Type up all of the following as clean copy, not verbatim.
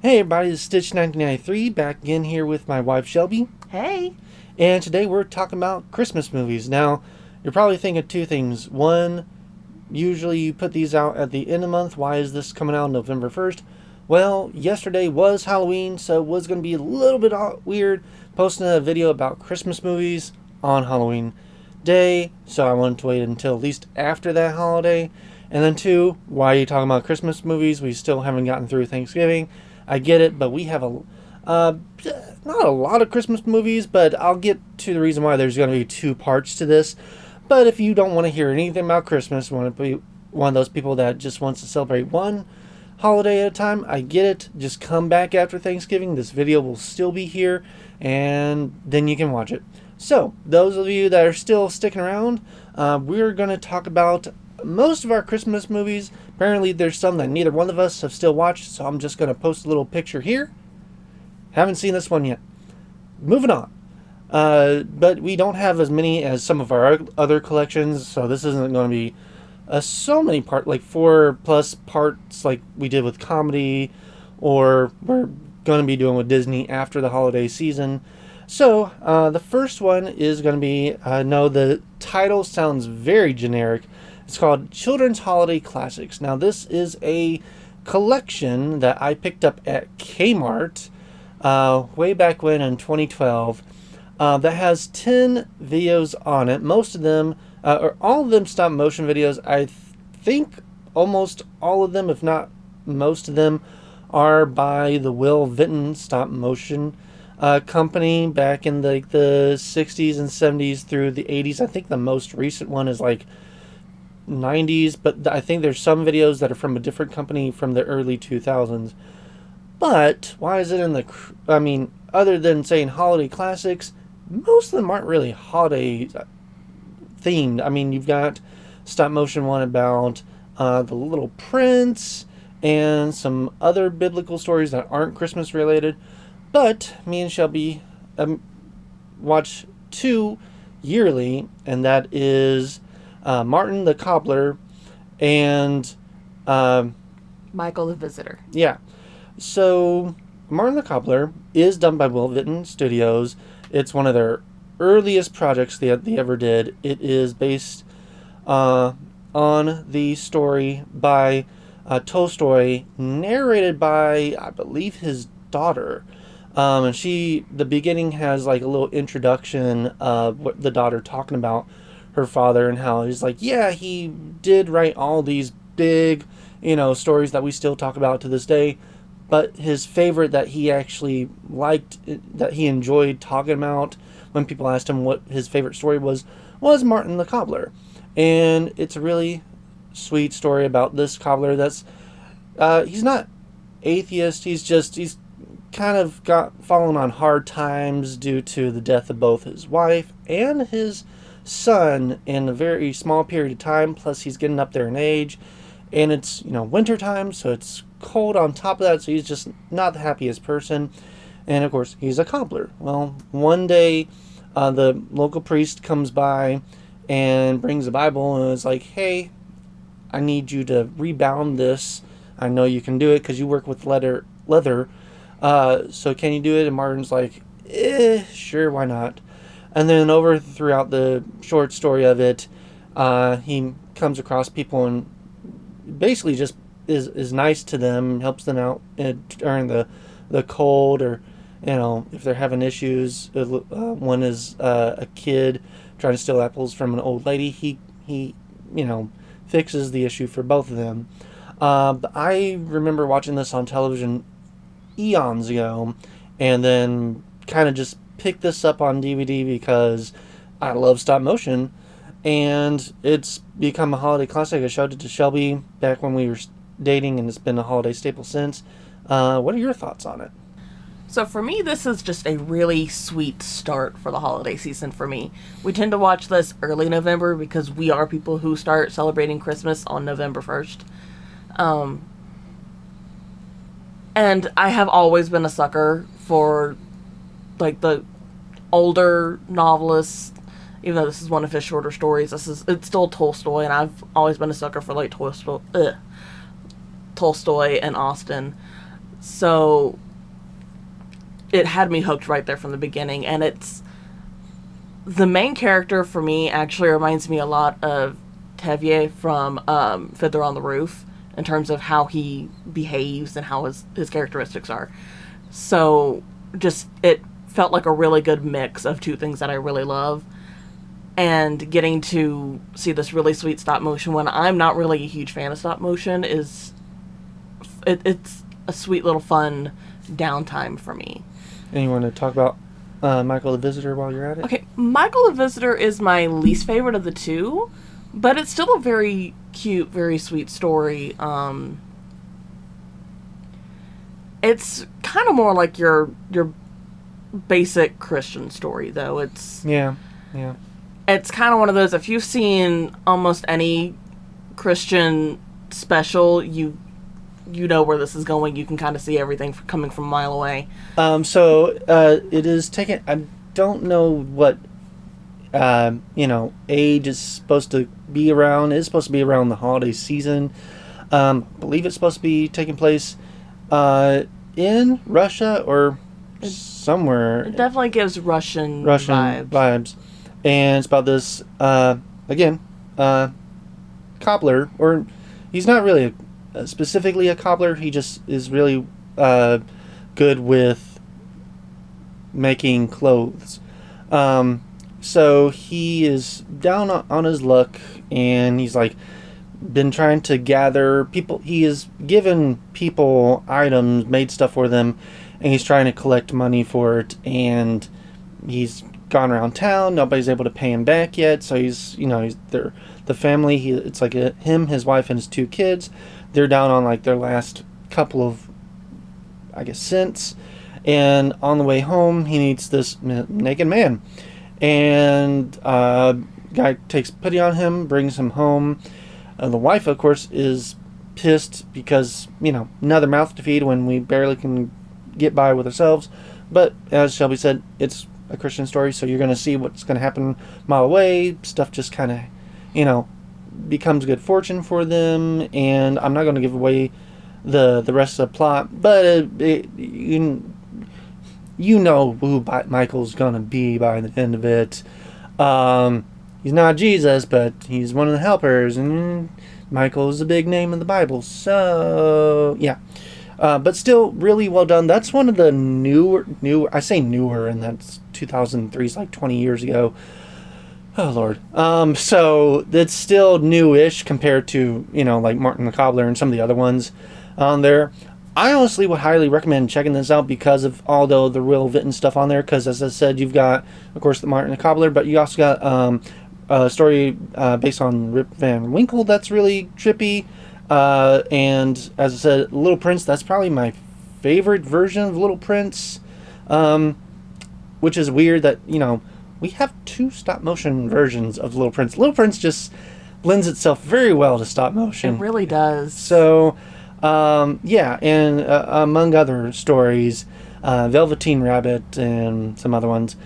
Hey everybody, it's Stitch 1993 back again here with my wife Shelby. Hey. And today we're talking about Christmas movies. Now, you're probably thinking two things. One, usually you put these out at the end of the month. Why is this coming out November 1st? Well, yesterday was Halloween, so it was going to be a little bit weird posting a video about Christmas movies on Halloween Day. So I wanted to wait until at least after that holiday. And then two, why are you talking about Christmas movies? We still haven't gotten through Thanksgiving. I get it, but we have not a lot of Christmas movies, but I'll get to the reason why there's going to be two parts to this. But if you don't want to hear anything about Christmas, want to be one of those people that just wants to celebrate one holiday at a time, I get it. Just come back after Thanksgiving. This video will still be here, and then you can watch it. So, those of you that are still sticking around, we're going to talk about most of our Christmas movies. Apparently there's some that neither one of us have still watched, so I'm just going to post a little picture here. Haven't seen this one yet. Moving on. But we don't have as many as some of our other collections, so this isn't going to be so many parts, like 4+ parts like we did with comedy, or we're going to be doing with Disney after the holiday season. So, the first one is going to be, no, the title sounds very generic. It's called Children's Holiday Classics. Now, this is a collection that I picked up at Kmart way back when in 2012 that has 10 videos on it. Most of them, or all of them, stop motion videos. I think almost all of them, if not most of them, are by the Will Vinton stop motion company back in the 60s and 70s through the 80s. I think the most recent one is like 90s, but I think there's some videos that are from a different company from the early 2000s. But why is it in the, other than saying holiday classics, most of them aren't really holiday themed. I mean, you've got stop motion one about the Little Prince and some other biblical stories that aren't Christmas related. But me and Shelby watch two yearly, and that is Martin the Cobbler and Michael the Visitor. Yeah. So Martin the Cobbler is done by Will Vinton Studios. It's one of their earliest projects they ever did. It is based on the story by Tolstoy, narrated by, I believe, his daughter. And the beginning has like a little introduction of what the daughter talking about her father and how he's like, yeah, he did write all these big, stories that we still talk about to this day. But his favorite that he actually liked, that he enjoyed talking about when people asked him what his favorite story was Martin the Cobbler. And it's a really sweet story about this cobbler that's, he's not atheist, he's kind of fallen on hard times due to the death of both his wife and his son in a very small period of time. Plus he's getting up there in age, and it's winter time, so it's cold on top of that, so he's just not the happiest person. And of course he's a cobbler. Well, one day the local priest comes by and brings a Bible and is like, hey, I need you to rebound this. I know you can do it because you work with leather. So can you do it? And Martin's like, sure, why not? And then throughout the short story of it, he comes across people and basically just is nice to them, helps them out during the cold, or if they're having issues. One is a kid trying to steal apples from an old lady. He fixes the issue for both of them. But I remember watching this on television eons ago, and then kind of just picked this up on DVD because I love stop motion, and it's become a holiday classic. I showed it to Shelby back when we were dating, and it's been a holiday staple since. What are your thoughts on it? So for me, this is just a really sweet start for the holiday season for me. We tend to watch this early November because we are people who start celebrating Christmas on November 1st. And I have always been a sucker for like the older novelists. Even though this is one of his shorter stories, it's still Tolstoy, and I've always been a sucker for like Tolstoy. Tolstoy and Austen. So it had me hooked right there from the beginning. And the main character for me actually reminds me a lot of Tevye from Fiddler on the Roof in terms of how he behaves and how his characteristics are. So just it felt like a really good mix of two things that I really love. And getting to see this really sweet stop motion when I'm not really a huge fan of stop motion it's a sweet little fun downtime for me. And you want to talk about Michael the Visitor while you're at it? Okay, Michael the Visitor is my least favorite of the two, but it's still a very cute, very sweet story. It's kind of more like your basic Christian story, though. Yeah. It's kind of one of those, if you've seen almost any Christian special, you know where this is going. You can kind of see everything coming from a mile away. So it is taken. I don't know what age is supposed to be around. It's supposed to be around the holiday season. I believe it's supposed to be taking place in Russia or somewhere. It definitely gives Russian vibes. And it's about this cobbler, or he's not really specifically a cobbler. He just is really good with making clothes. So he is down on his luck, and he's like been trying to gather people. He has given people items, made stuff for them, and he's trying to collect money for it. And he's gone around town. Nobody's able to pay him back yet. So he's there. The family. It's like him, his wife, and his two kids. They're down on like their last couple of, I guess, cents. And on the way home, he meets this naked man. And guy takes pity on him, brings him home. The wife, of course, is pissed because, another mouth to feed when we barely can get by with ourselves. But as Shelby said, it's a Christian story, so you're going to see what's going to happen a mile away. Stuff just kind of, becomes good fortune for them. And I'm not going to give away the rest of the plot, but you know who Michael's going to be by the end of it. He's not Jesus, but he's one of the helpers, and Michael is a big name in the Bible. So, yeah. But still really well done. That's one of the newer, I say newer, and that's 2003, is like 20 years ago. Oh, Lord. So it's still newish compared to, like Martin the Cobbler and some of the other ones on there. I honestly would highly recommend checking this out because of all the Will Witten stuff on there. Because, as I said, you've got, of course, the Martin the Cobbler, but you also got a story based on Rip Van Winkle that's really trippy. And, as I said, Little Prince, that's probably my favorite version of Little Prince. Which is weird that, we have two stop-motion versions of Little Prince. Little Prince just lends itself very well to stop-motion. It really does. So, yeah, and among other stories, Velveteen Rabbit and some other ones.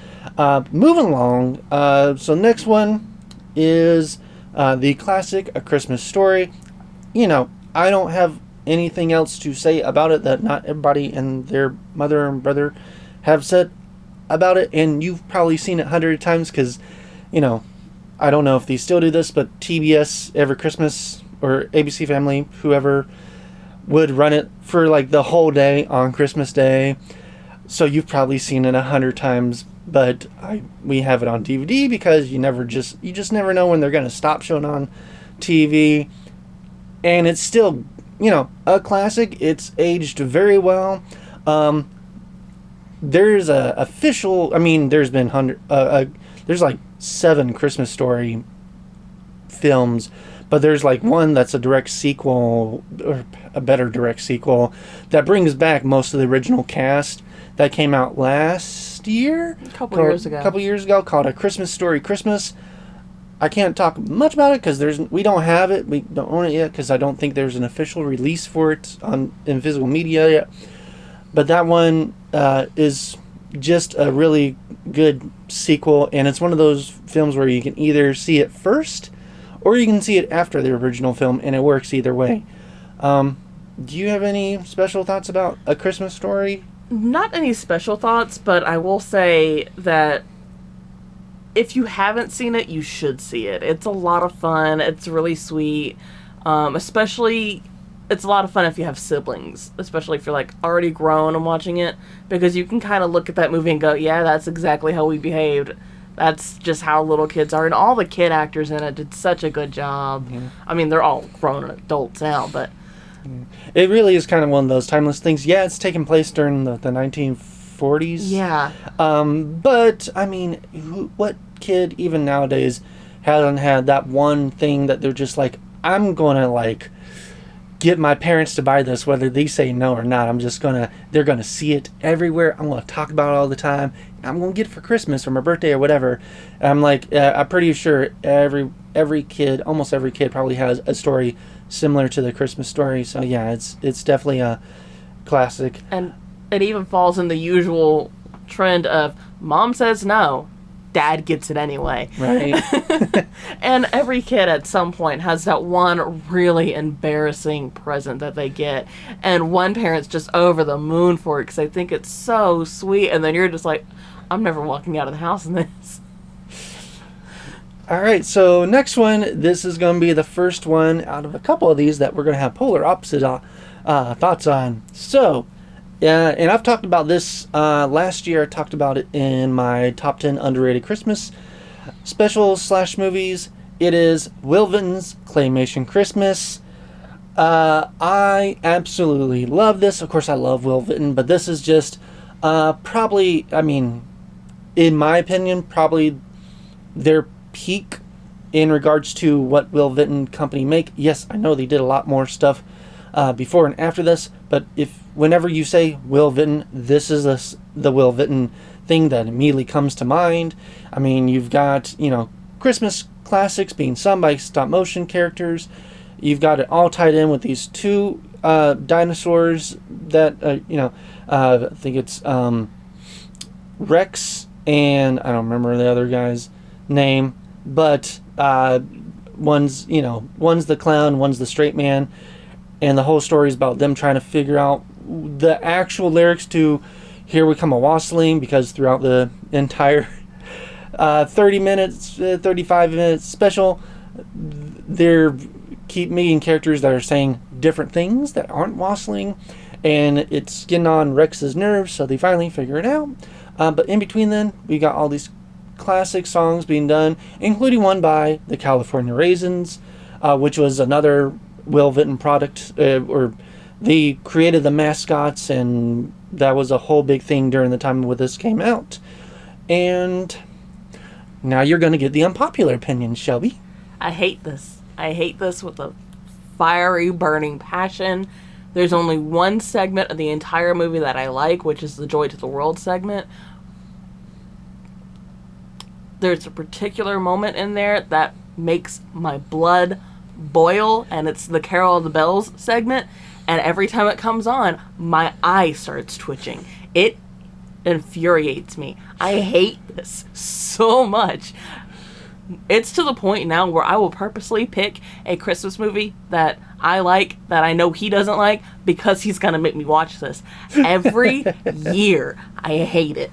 Moving along, so next one is the classic A Christmas Story. I don't have anything else to say about it that not everybody and their mother and brother have said about it, and you've probably seen it 100 times because, I don't know if they still do this, but TBS every Christmas, or ABC Family, whoever, would run it for like the whole day on Christmas Day. So you've probably seen it 100 times, but we have it on DVD because you just never know when they're going to stop showing on TV. And it's still, a classic. It's aged very well. There's there's been there's like 7 Christmas Story films, but there's like one that's a direct sequel, or a better direct sequel, that brings back most of the original cast that came out last year? A couple years ago, called A Christmas Story Christmas. I can't talk much about it because we don't have it. We don't own it yet because I don't think there's an official release for it in physical media yet. But that one is just a really good sequel, and it's one of those films where you can either see it first or you can see it after the original film, and it works either way. Do you have any special thoughts about A Christmas Story? Not any special thoughts, but I will say that if you haven't seen it, you should see it. It's a lot of fun. It's really sweet. Especially, it's a lot of fun if you have siblings, especially if you're like already grown and watching it, because you can kind of look at that movie and go, yeah, that's exactly how we behaved. That's just how little kids are. And all the kid actors in it did such a good job. Yeah. I mean, they're all grown adults now, but It really is kind of one of those timeless things. Yeah, it's taking place during the 1940s. yeah. But, I mean, what kid, even nowadays, hasn't had that one thing that they're just like, I'm going to, like, get my parents to buy this, whether they say no or not. They're going to see it everywhere. I'm going to talk about it all the time. I'm going to get it for Christmas or my birthday or whatever. And I'm like, I'm pretty sure every kid, almost every kid probably has a story similar to The Christmas Story. So yeah, it's definitely a classic. And it even falls in the usual trend of mom says no, dad gets it anyway. Right. And every kid at some point has that one really embarrassing present that they get. And one parent's just over the moon for it because they think it's so sweet. And then you're just like, I'm never walking out of the house in this. All right, so next one, this is going to be the first one out of a couple of these that we're going to have polar opposite thoughts on. So, and I've talked about this last year. I talked about it in my top 10 underrated Christmas specials / movies. It is Will Vinton's Claymation Christmas. I absolutely love this. Of course, I love Will Vinton, but this is just probably, I mean, in my opinion, probably their peak in regards to what Will Vinton Company make. Yes, I know they did a lot more stuff before and after this, but whenever you say Will Vinton, this is the Will Vinton thing that immediately comes to mind. I mean, you've got, Christmas classics being sung by stop motion characters. You've got it all tied in with these two dinosaurs that, I think it's Rex and I don't remember the other guy's name, but one's the clown, one's the straight man, and the whole story is about them trying to figure out the actual lyrics to Here We Come a Wassailing, because throughout the entire 35 minutes special, they're keep meeting characters that are saying different things that aren't wassailing, and it's getting on Rex's nerves, so they finally figure it out. But in between then, we got all these classic songs being done, including one by the California Raisins, which was another Will Vinton product, or they created the mascots, and that was a whole big thing during the time when this came out. And now you're going to get the unpopular opinion, Shelby. I hate this. I hate this with a fiery, burning passion. There's only one segment of the entire movie that I like, which is the Joy to the World segment. There's a particular moment in there that makes my blood boil, and it's the Carol of the Bells segment. And every time it comes on, my eye starts twitching. It infuriates me. I hate this so much. It's to the point now where I will purposely pick a Christmas movie that I like, that I know he doesn't like, because he's going to make me watch this. Every year, I hate it.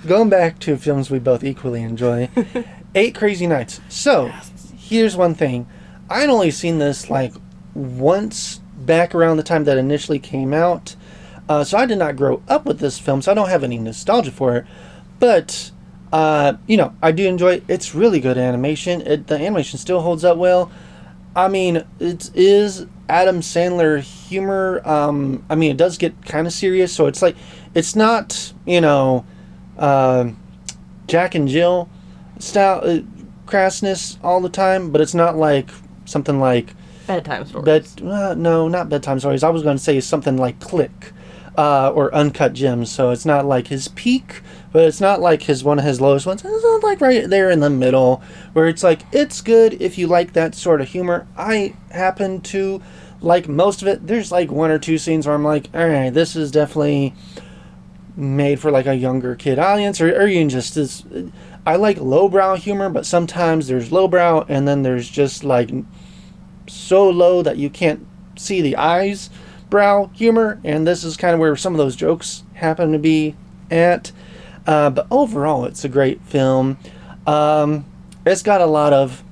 Going back to films we both equally enjoy, 8 Crazy Nights. So, here's one thing. I'd only seen this like once back around the time that initially came out. So I did not grow up with this film, so I don't have any nostalgia for it. But, I do enjoy it. It's really good animation. The animation still holds up well. I mean, it is Adam Sandler humor. It does get kind of serious, so it's like, it's not, Jack and Jill style crassness all the time, but it's not like something like Bedtime Stories. No, not Bedtime Stories. I was going to say something like Click or Uncut Gems. So it's not like his peak, but it's not like one of his lowest ones. It's not like right there in the middle, where it's like, it's good if you like that sort of humor. I happen to like most of it. There's like 1 or 2 scenes where I'm like, all right, this is definitely made for like a younger kid audience, or you can just I like lowbrow humor, but sometimes there's lowbrow, and then there's just like so low that you can't see the eyes brow humor, and this is kind of where some of those jokes happen to be at. But overall, it's a great film. It's got a lot of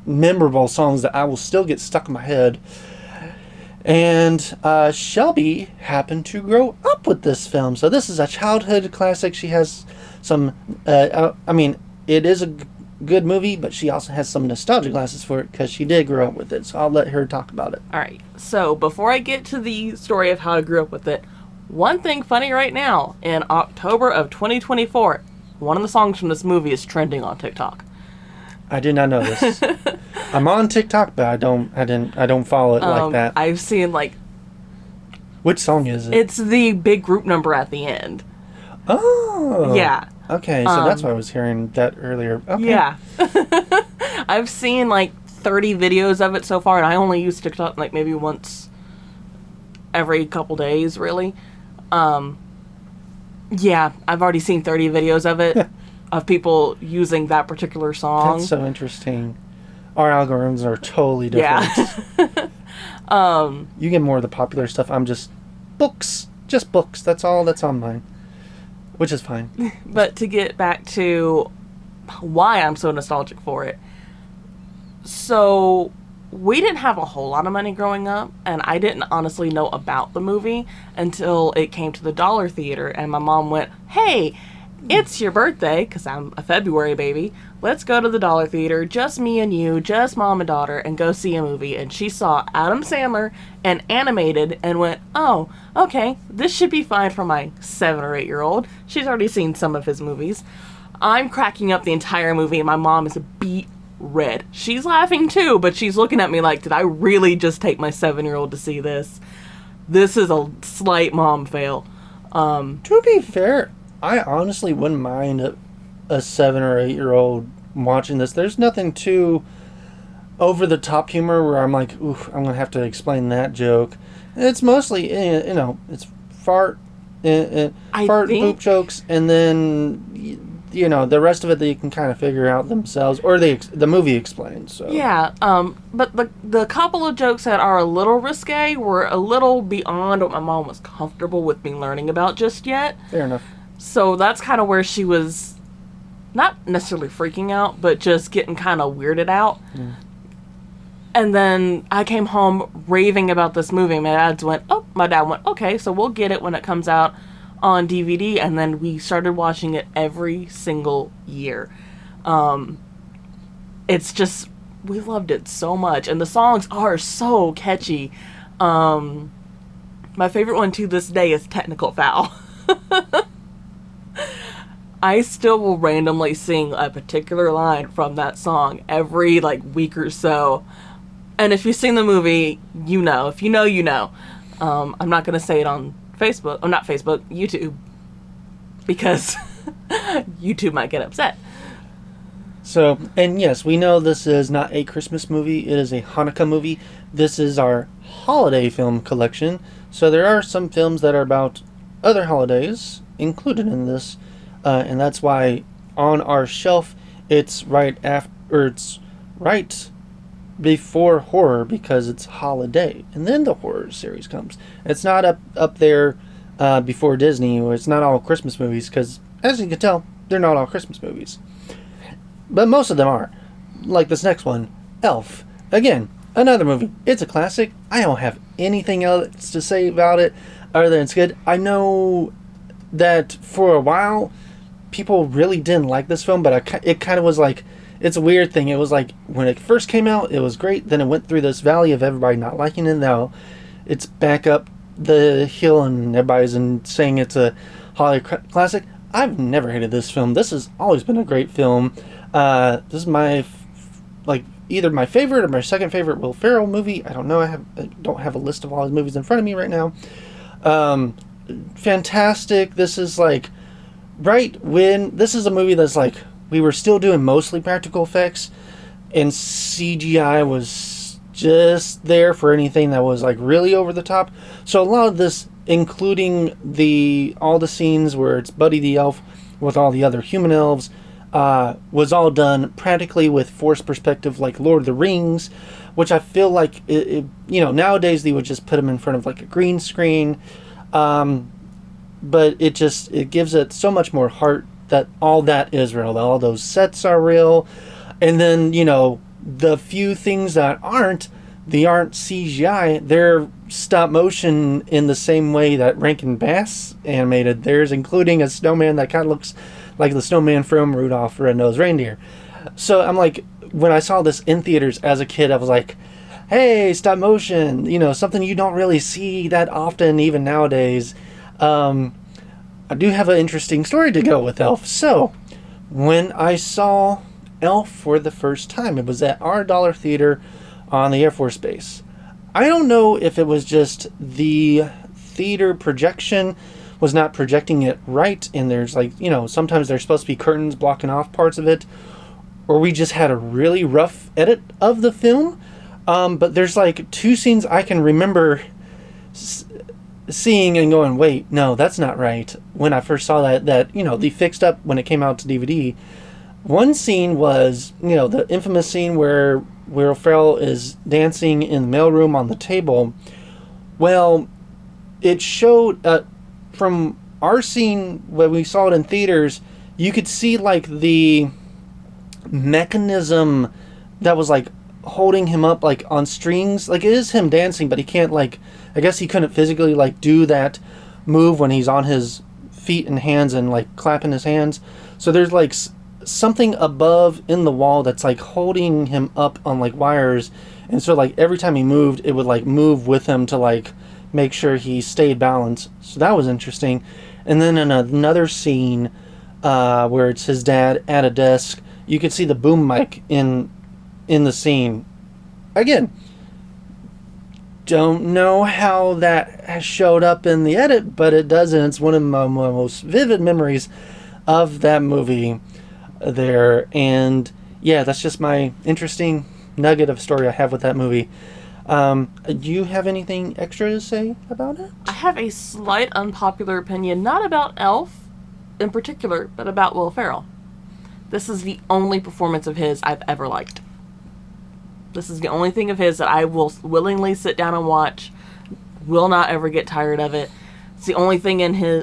memorable songs that I will still get stuck in my head. And Shelby happened to grow up with this film, so this is a childhood classic. She has some, it is a good movie, but she also has some nostalgia glasses for it because she did grow up with it, so I'll let her talk about it. All right, so before I get to the story of how I grew up with it, one thing funny right now, in October of 2024, one of the songs from this movie is trending on TikTok. I did not know this. I'm on TikTok, but I don't follow it like that. I've seen, like... Which song is it? It's the big group number at the end. Oh! Yeah. Okay, so that's why I was hearing that earlier. Okay. Yeah. I've seen, like, 30 videos of it so far, and I only use TikTok, like, maybe once every couple days, really. Yeah, I've already seen 30 videos of it, of people using that particular song. That's so interesting. Our algorithms are totally different. Yeah. You get more of the popular stuff. I'm just books. Just books. That's all that's on mine. Which is fine. But to get back to why I'm so nostalgic for it. So, we didn't have a whole lot of money growing up, and I didn't honestly know about the movie until it came to the Dollar Theater, and my mom went, "Hey, it's your birthday," because I'm a February baby. "Let's go to the Dollar Theater, just me and you, just mom and daughter, and go see a movie." And she saw Adam Sandler and Animated and went, "Oh, okay, this should be fine for my 7 or 8-year-old. She's already seen some of his movies." I'm cracking up the entire movie, and my mom is beat red. She's laughing too, but she's looking at me like, did I really just take my 7-year-old to see this? This is a slight mom fail. To be fair, I honestly wouldn't mind a 7 or 8-year-old watching this. There's nothing too over the top humor where I'm like, oof, I'm gonna have to explain that joke. It's mostly, it's fart, poop jokes, and then the rest of it that you can kind of figure out themselves, or the movie explains. So yeah, but the couple of jokes that are a little risque were a little beyond what my mom was comfortable with me learning about just yet. Fair enough. So that's kind of where she was not necessarily freaking out, but just getting kind of weirded out. Mm. And then I came home raving about this movie. My dad went, okay, so we'll get it when it comes out on DVD. And then we started watching it every single year. It's just, we loved it so much. And the songs are so catchy. My favorite one to this day is Technical Foul. I still will randomly sing a particular line from that song every week or so. And if you've seen the movie, you know. If you know, you know. I'm not going to say it on Facebook. Oh, not Facebook. YouTube. Because YouTube might get upset. So, and yes, we know this is not a Christmas movie. It is a Hanukkah movie. This is our holiday film collection. So there are some films that are about other holidays included in this. And that's why on our shelf, it's right before horror, because it's holiday, and then the horror series comes. It's not up there before Disney, or it's not all Christmas movies, because as you can tell, they're not all Christmas movies. But most of them are. Like this next one, Elf. Again, another movie. It's a classic. I don't have anything else to say about it other than it's good. I know that for a while, people really didn't like this film, but it kind of was like, it's a weird thing. It was like, when it first came out, it was great. Then it went through this valley of everybody not liking it. Now it's back up the hill and everybody's saying it's a holiday classic. I've never hated this film. This has always been a great film. This is my, either my favorite or my second favorite Will Ferrell movie. I don't know. I don't have a list of all his movies in front of me right now. Fantastic. This is this is a movie that's we were still doing mostly practical effects, and CGI was just there for anything that was really over the top. So a lot of this, including all the scenes where it's Buddy the Elf with all the other human elves, was all done practically with forced perspective, like Lord of the Rings, which I feel like nowadays they would just put them in front of like a green screen, but it gives it so much more heart that all that is real, all those sets are real, and then the few things that they aren't CGI, they're stop motion in the same way that Rankin Bass animated theirs, including a snowman that kind of looks like the snowman from Rudolph the Red-Nosed Reindeer. So I'm like, when I saw this in theaters as a kid, I was like, hey, stop motion, something you don't really see that often even nowadays. I do have an interesting story to go with Elf. So when I saw Elf for the first time, it was at our Dollar Theater on the Air Force Base. I don't know if it was just the theater projection was not projecting it right, and there's sometimes there's supposed to be curtains blocking off parts of it, or we just had a really rough edit of the film. But there's like two scenes I can remember seeing and going, wait, no, that's not right. When I first saw that they fixed up when it came out to DVD. One scene was, the infamous scene where Will Ferrell is dancing in the mailroom on the table. Well, it showed, from our scene when we saw it in theaters, you could see like the mechanism that was like holding him up like on strings. Like it is him dancing, but he can't I guess he couldn't physically like do that move when he's on his feet and hands and like clapping his hands. So there's like something above in the wall that's like holding him up on like wires, and so like every time he moved it would like move with him to like make sure he stayed balanced. So that was interesting. And then in another scene where it's his dad at a desk, you could see the boom mic in the scene. Again, don't know how that has showed up in the edit, but it does, and it's one of my most vivid memories of that movie there. And yeah, that's just my interesting nugget of story I have with that movie. Do you have anything extra to say about it? I have a slight unpopular opinion, not about Elf in particular, but about Will Ferrell. This is the only performance of his I've ever liked. This is the only thing of his that I will willingly sit down and watch. Will not ever get tired of it. It's the only thing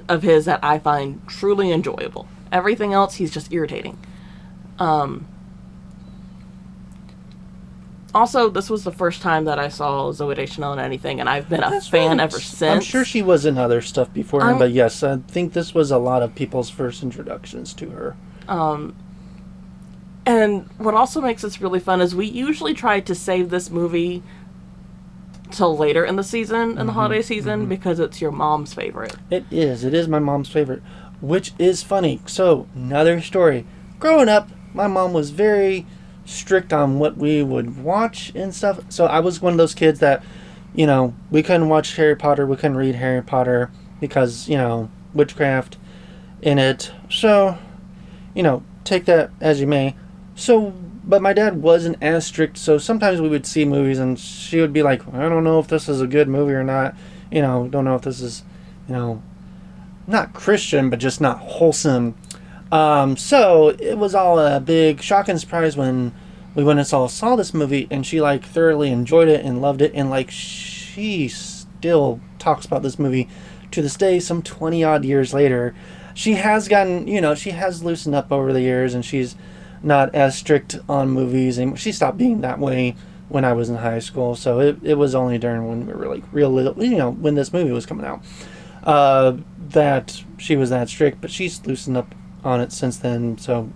of his that I find truly enjoyable. Everything else, he's just irritating. Also, this was the first time that I saw Zooey Deschanel in anything, and I've been a fan ever since. I'm sure she was in other stuff beforehand, but yes, I think this was a lot of people's first introductions to her. And what also makes this really fun is we usually try to save this movie till later in the season, in the holiday season, because it's your mom's favorite. It is my mom's favorite, which is funny. So, another story. Growing up, my mom was very strict on what we would watch and stuff. So I was one of those kids that, we couldn't watch Harry Potter, we couldn't read Harry Potter because, witchcraft in it. So, take that as you may. So, but my dad wasn't as strict, so sometimes we would see movies and she would be like, I don't know if this is a good movie or not. Don't know if this is, not Christian, but just not wholesome. So it was all a big shock and surprise when we went and saw this movie, and she like thoroughly enjoyed it and loved it, and like she still talks about this movie to this day, some 20 odd years later. She has gotten, she has loosened up over the years, and she's not as strict on movies, and she stopped being that way when I was in high school. So it was only during when we were like real little, when this movie was coming out, that she was that strict, but she's loosened up on it since then, so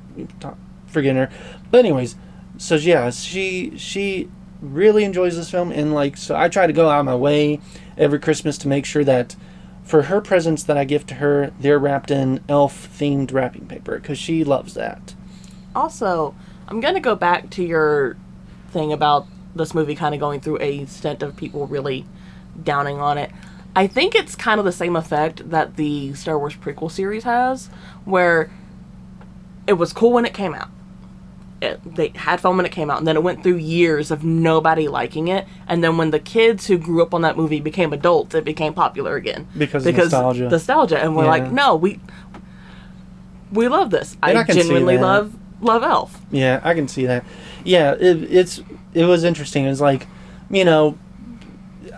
forgetting her. But anyways, so yeah, she really enjoys this film, and like, so I try to go out of my way every Christmas to make sure that for her presents that I give to her, they're wrapped in Elf themed wrapping paper, because she loves that. Also, I'm gonna go back to your thing about this movie kind of going through a stint of people really downing on it. I think it's kind of the same effect that the Star Wars prequel series has, where it was cool when it came out. They had fun when it came out, and then it went through years of nobody liking it, and then when the kids who grew up on that movie became adults, it became popular again. Because nostalgia. Nostalgia, and we're like, no, we love this. I genuinely love Elf. Yeah, I can see that. Yeah, it's it was interesting. It was like, you know,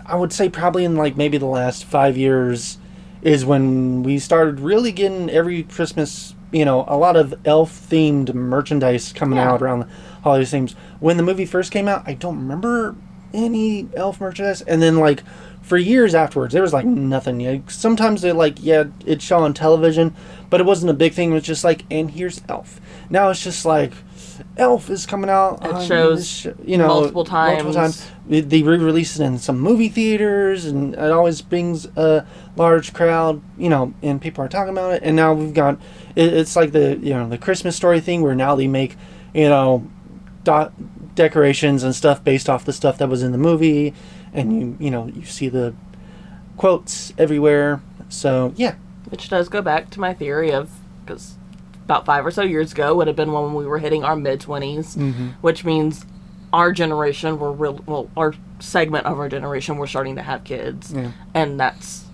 I would say probably in like maybe the last 5 years is when we started really getting every Christmas, you know, a lot of elf-themed merchandise coming Yeah. out around the holiday themes. When the movie first came out, I don't remember any elf merchandise. And then, like, for years afterwards, there was, like, nothing. Sometimes they, like, it'd show on television, but it wasn't a big thing. It was just like, and here's Elf. Now it's just like, Elf is coming out. It on shows this you know, multiple times. They re-release it in some movie theaters, and it always brings a large crowd, you know, and people are talking about it. And now we've got, it's like the Christmas Story thing where now they make, you know, decorations and stuff based off the stuff that was in the movie, and you see the quotes everywhere. So yeah, Which does go back to my theory of, because about 5 or so years ago would have been when we were hitting our mid-20s, which means our generation our segment of our generation were starting to have kids. Yeah. And that's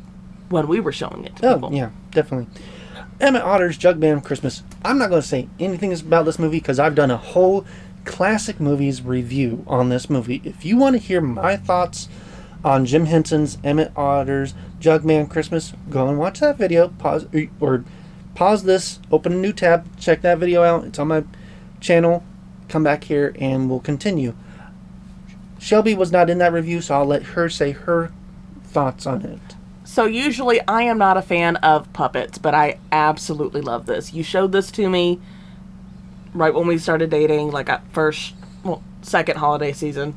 when we were showing it to people. yeah, definitely. Emmett Otter's Jugman Christmas. I'm not going to say anything about this movie because I've done a whole classic movies review on this movie. If you want to hear my thoughts on Jim Henson's Emmett Otter's Jugman Christmas, go and watch that video. Pause this, open a new tab, check that video out. It's on my channel. Come back here and we'll continue. Shelby was not in that review, so I'll let her say her thoughts on it. So usually I am not a fan of puppets, but I absolutely love this. You showed this to me right when we started dating, like at second holiday season.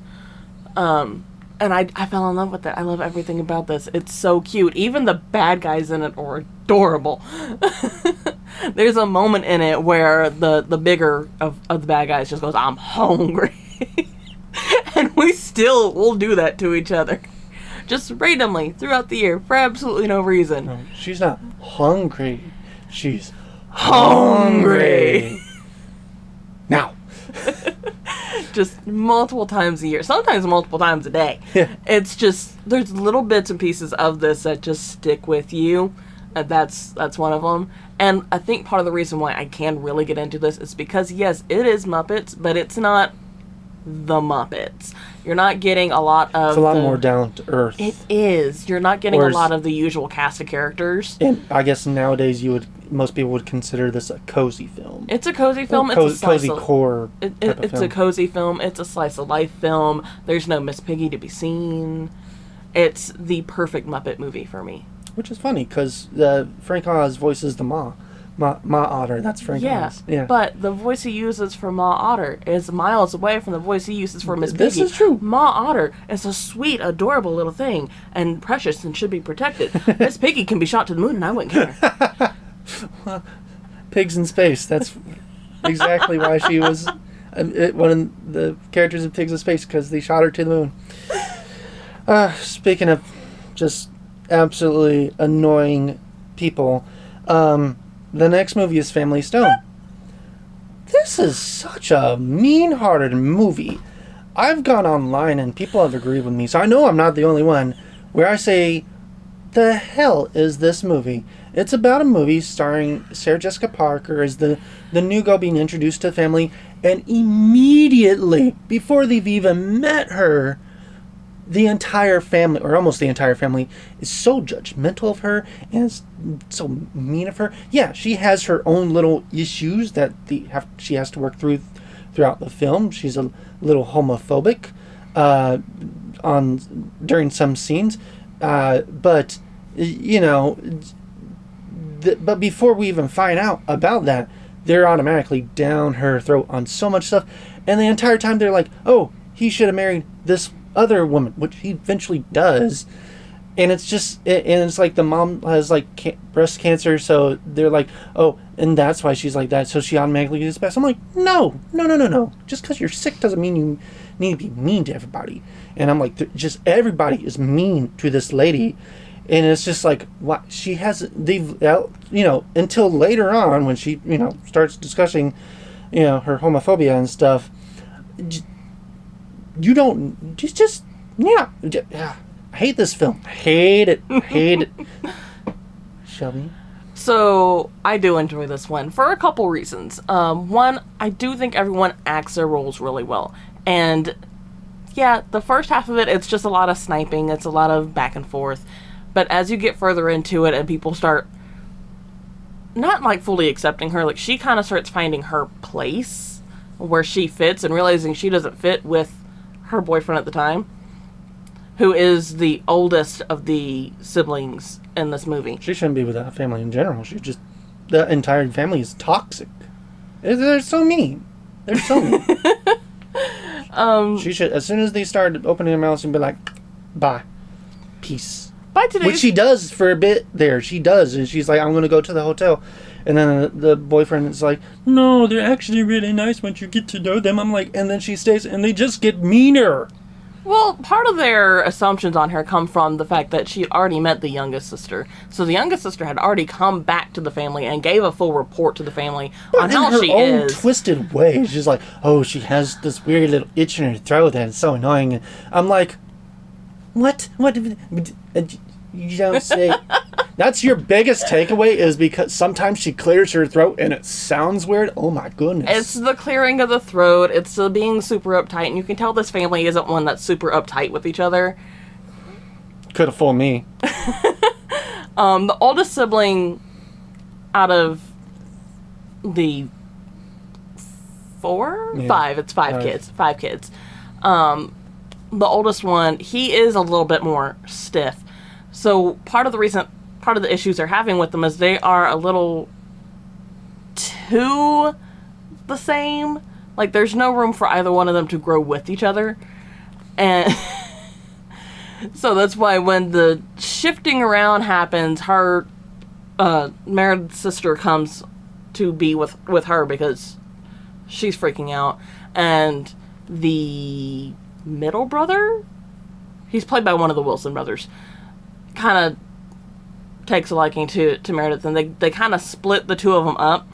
And I fell in love with it. I love everything about this. It's so cute. Even the bad guys in it are adorable. There's a moment in it where the bigger of the bad guys just goes, "I'm hungry." And we'll do that to each other. Just randomly throughout the year for absolutely no reason. No, she's not hungry. She's Hungry. Now. Just multiple times a year, sometimes multiple times a day. Yeah. It's just, there's little bits and pieces of this that just stick with you. That's one of them. And I think part of the reason why I can really get into this is because, yes, it is Muppets, but it's not the Muppets. You're not getting a lot of It's a lot more down to earth. It is. You're not getting Whereas- a lot of the usual cast of characters. And I guess nowadays most people would consider this a cozy film. It's a cozy film. Or It's a slice cozy of, core type of it's film. a cozy film. It's a slice of life film. There's no Miss Piggy to be seen. It's the perfect Muppet movie for me. Which is funny because Frank Oz voices the Ma Otter. That's Frank Oz. Yeah. But the voice he uses for Ma Otter is miles away from the voice he uses for Miss Piggy. This is true. Ma Otter is a sweet, adorable little thing and precious and should be protected. Miss Piggy can be shot to the moon and I wouldn't care. Pigs in Space. That's exactly why she was one of the characters in Pigs in Space, because they shot her to the moon. Speaking of just absolutely annoying people, the next movie is Family Stone. This is such a mean-hearted movie. I've gone online and people have agreed with me, so I know I'm not the only one, where I say, the hell is this movie? It's about a movie starring Sarah Jessica Parker as the new girl being introduced to the family, and immediately, before they've even met her, the entire family, or almost the entire family, is so judgmental of her and is so mean of her. Yeah, she has her own little issues that she has to work through throughout the film. She's a little homophobic during some scenes, but you know. But before we even find out about that, they're automatically down her throat on so much stuff, and the entire time they're like, "Oh, he should have married this other woman," which he eventually does. And it's like the mom has like breast cancer, so they're like, "Oh, and that's why she's like that, so she automatically gets best." I'm like, no. Just because you're sick doesn't mean you need to be mean to everybody. And I'm like, just everybody is mean to this lady. And it's just like, what she has, until later on when she, starts discussing, her homophobia and stuff. You don't, just I hate this film. Hate it. Shelby? So, I do enjoy this one for a couple reasons. One, I do think everyone acts their roles really well. And yeah, the first half of it, it's just a lot of sniping. It's a lot of back and forth. But as you get further into it and people start not like fully accepting her, like she kind of starts finding her place where she fits and realizing she doesn't fit with her boyfriend at the time, who is the oldest of the siblings in this movie. She shouldn't be with that family in general. The entire family is toxic. They're so mean. They're so mean. She should, as soon as they started opening their mouths and be like, bye. Peace. By today's... Which she does for a bit there. She does. And she's like, I'm going to go to the hotel. And then the boyfriend is like, no, they're actually really nice once you get to know them. I'm like, and then she stays, and they just get meaner. Well, part of their assumptions on her come from the fact that she already met the youngest sister. So the youngest sister had already come back to the family and gave a full report to the family on how she in her own is. Twisted way. She's like, oh, she has this weird little itch in her throat and it's so annoying. And I'm like, what? You don't say. That's your biggest takeaway, is because sometimes she clears her throat and it sounds weird. Oh my goodness. It's the clearing of the throat. It's the being super uptight. And you can tell this family isn't one that's super uptight with each other. Could have fooled me. The oldest sibling out of the five. It's five kids. Five kids. The oldest one, he is a little bit more stiff. So part of the issues they're having with them is they are a little too the same. Like, there's no room for either one of them to grow with each other. And so that's why when the shifting around happens, her married sister comes to be with her because she's freaking out. And the middle brother, he's played by one of the Wilson brothers, kind of takes a liking to Meredith, and they kind of split the two of them up.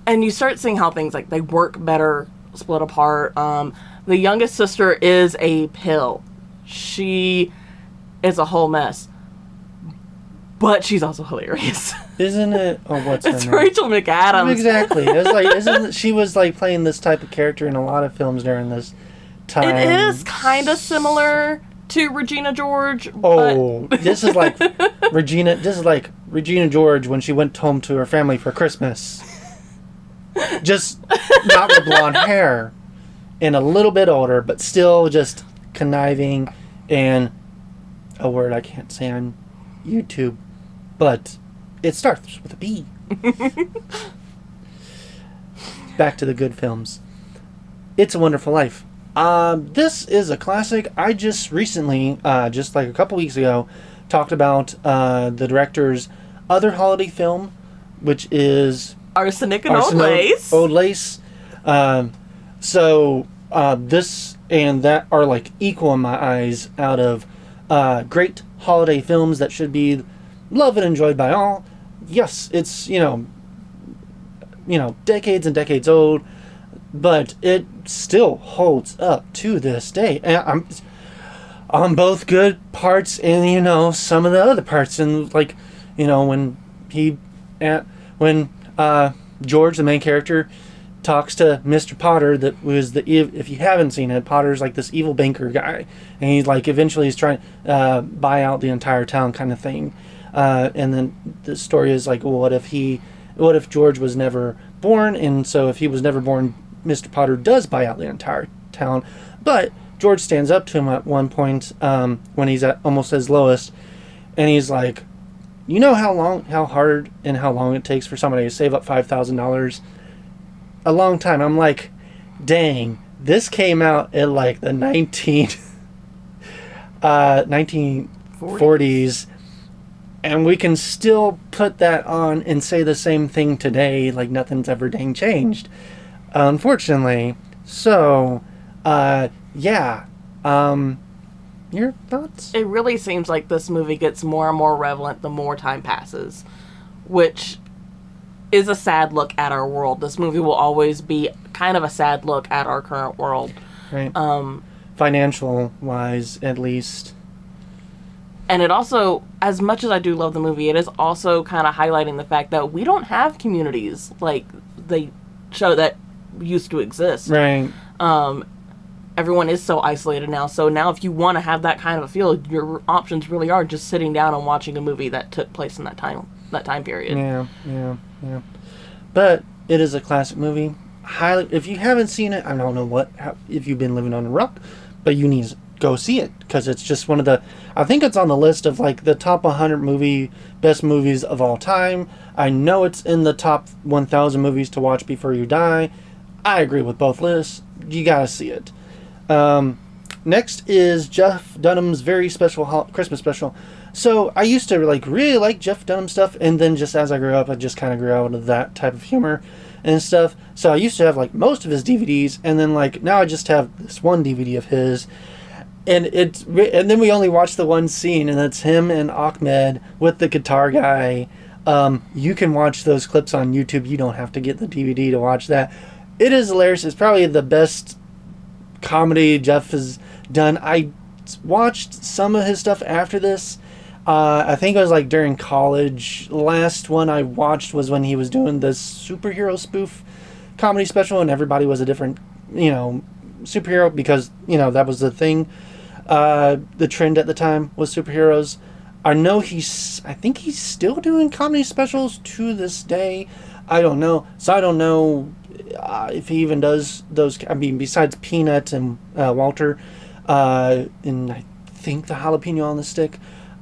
And you start seeing how things, like, they work better split apart. The youngest sister is a pill. She is a whole mess. But she's also hilarious. Isn't it? Oh, what's her It's name? Rachel McAdams. Exactly. It's like, she was like playing this type of character in a lot of films during this time. It is kind of similar to Regina George. Oh, this is like Regina George when she went home to her family for Christmas. Just not with blonde hair and a little bit older, but still just conniving and a word I can't say on YouTube, but it starts with a B. Back to the good films. It's a Wonderful Life. This is a classic. I just recently, just like a couple weeks ago, talked about the director's other holiday film, which is Arsenic and Old Lace. Old Lace. So this and that are like equal in my eyes out of great holiday films that should be loved and enjoyed by all. Yes, it's decades and decades old, but it still holds up to this day. And I'm on both good parts and some of the other parts, and like when George, the main character, talks to Mr. Potter, that was if you haven't seen it, Potter's like this evil banker guy, and he's like eventually he's trying to buy out the entire town kind of thing, and then the story is like, well, what if George was never born, and so if he was never born, Mr. Potter does buy out the entire town. But George stands up to him at one point when he's at almost his lowest, and he's like, you know how hard and how long it takes for somebody to save up $5,000? A long time. I'm like, dang, this came out in like the 1940s, and we can still put that on and say the same thing today, like nothing's ever dang changed, unfortunately. So, yeah. Your thoughts? It really seems like this movie gets more and more relevant the more time passes, which is a sad look at our world. This movie will always be kind of a sad look at our current world. Right. Financial wise, at least. And it also, as much as I do love the movie, it is also kind of highlighting the fact that we don't have communities like they show that used to exist. Right. everyone is so isolated now. So now if you want to have that kind of a feel, your options really are just sitting down and watching a movie that took place in that time period. Yeah. But it is a classic movie. Highly, if you haven't seen it, I don't know if you've been living on a rock, but you need to go see it because it's just one of the. I think it's on the list of like the top 100 best movies of all time. I know it's in the top 1,000 movies to watch before you die. I agree with both lists. You gotta see it. Next is Jeff Dunham's very special Christmas special. So I used to really like Jeff Dunham stuff, and then just as I grew up, I just kind of grew out of that type of humor and stuff. So I used to have most of his DVDs, and then now I just have this one DVD of his, and then we only watch the one scene, and that's him and Ahmed with the guitar guy. You can watch those clips on YouTube. You don't have to get the DVD to watch that. It is hilarious. It's probably the best comedy Jeff has done. I watched some of his stuff after this. I think it was during college. Last one I watched was when he was doing this superhero spoof comedy special, and everybody was a different, superhero because, that was the thing. The trend at the time was superheroes. I think he's still doing comedy specials to this day. I don't know. So I don't know if he even does those. I mean, besides Peanut and Walter, and I think the jalapeno on the stick.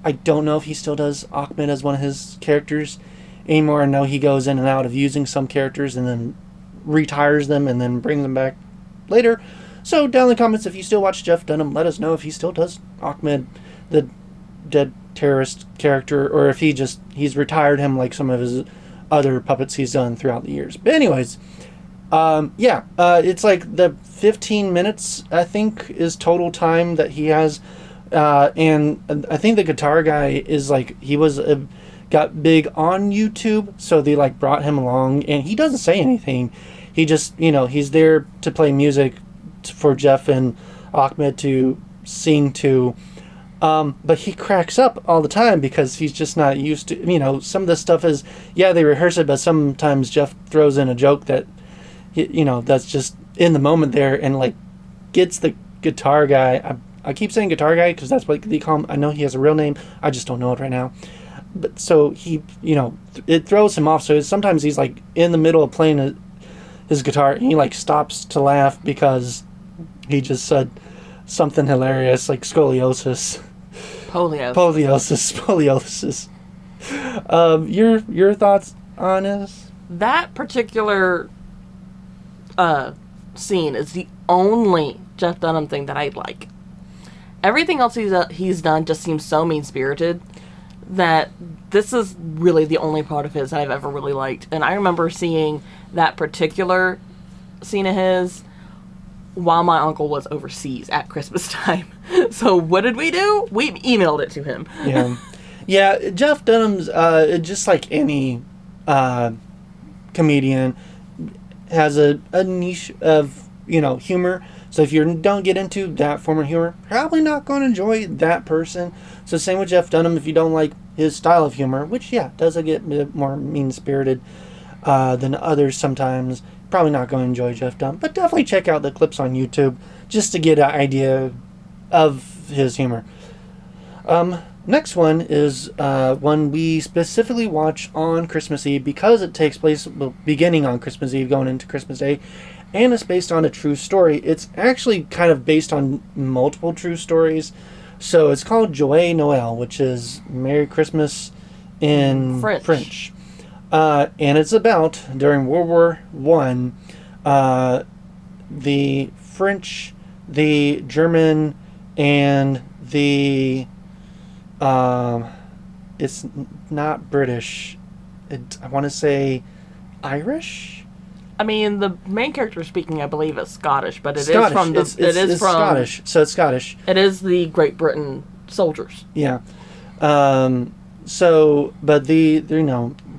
I don't know if he still does Ahmed as one of his characters anymore. I know he goes in and out of using some characters and then retires them and then brings them back later. So down in the comments, if you still watch Jeff Dunham, let us know if he still does Ahmed, the dead terrorist character, or if he's retired him like some of his other puppets he's done throughout the years. But anyways, it's the 15 minutes, I think, is total time that he has. And I think the guitar guy is he was got big on YouTube, so they brought him along, and he doesn't say anything. He just, he's there to play music for Jeff and Ahmed to sing to. But he cracks up all the time because he's just not used to, some of the stuff is, they rehearse it, but sometimes Jeff throws in a joke that, that's just in the moment there and gets the guitar guy. I keep saying guitar guy because that's what they call him. I know he has a real name. I just don't know it right now. But so he, it throws him off. So sometimes he's in the middle of playing his guitar and he stops to laugh because he just said something hilarious scoliosis. Scoliosis. Your thoughts on this? That particular scene is the only Jeff Dunham thing that I like. Everything else he's done just seems so mean-spirited that this is really the only part of his that I've ever really liked. And I remember seeing that particular scene of his while my uncle was overseas at Christmas time. So what did we do? We emailed it to him. Yeah, Jeff Dunham's just like any comedian has a niche of humor. So if you don't get into that form of humor, probably not going to enjoy that person. So same with Jeff Dunham. If you don't like his style of humor, which does get a bit more mean-spirited than others sometimes, probably not going to enjoy Jeff Dunham. But definitely check out the clips on YouTube just to get an idea of his humor. Next one is one we specifically watch on Christmas Eve because it takes place beginning on Christmas Eve, going into Christmas Day. And it's based on a true story. It's actually kind of based on multiple true stories. So it's called Joyeux Noël, which is Merry Christmas in French. And it's about, during World War I, the French, the German, and the... it's not British. I want to say Irish? I mean, the main character speaking, I believe, is Scottish, but it's Scottish. So it's Scottish. It is the Great Britain soldiers. Yeah. But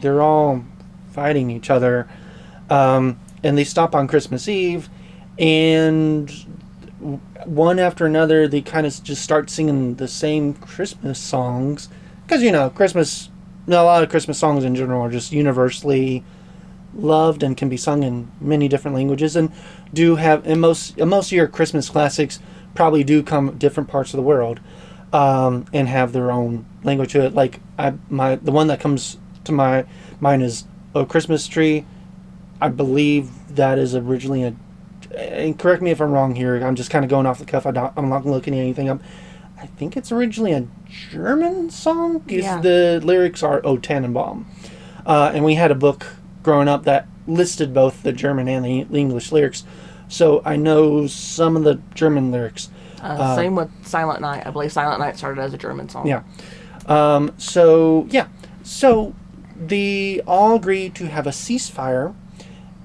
they're all fighting each other, and they stop on Christmas Eve, and one after another, they kind of just start singing the same Christmas songs, because Christmas. A lot of Christmas songs in general are just universally loved and can be sung in many different languages, and do have, and most of your Christmas classics probably do come different parts of the world, and have their own language to it. Like the one that comes to my mind is "O Christmas Tree." I believe that is originally and correct me if I'm wrong here, I'm just kind of going off the cuff, I'm not looking at anything up. I think it's originally a German song, because Yeah. the lyrics are "O Tannenbaum." And we had a book growing up that listed both the German and the English lyrics, so I know some of the German lyrics. Same with Silent Night. I believe Silent Night started as a German song. Yeah. So they all agreed to have a ceasefire,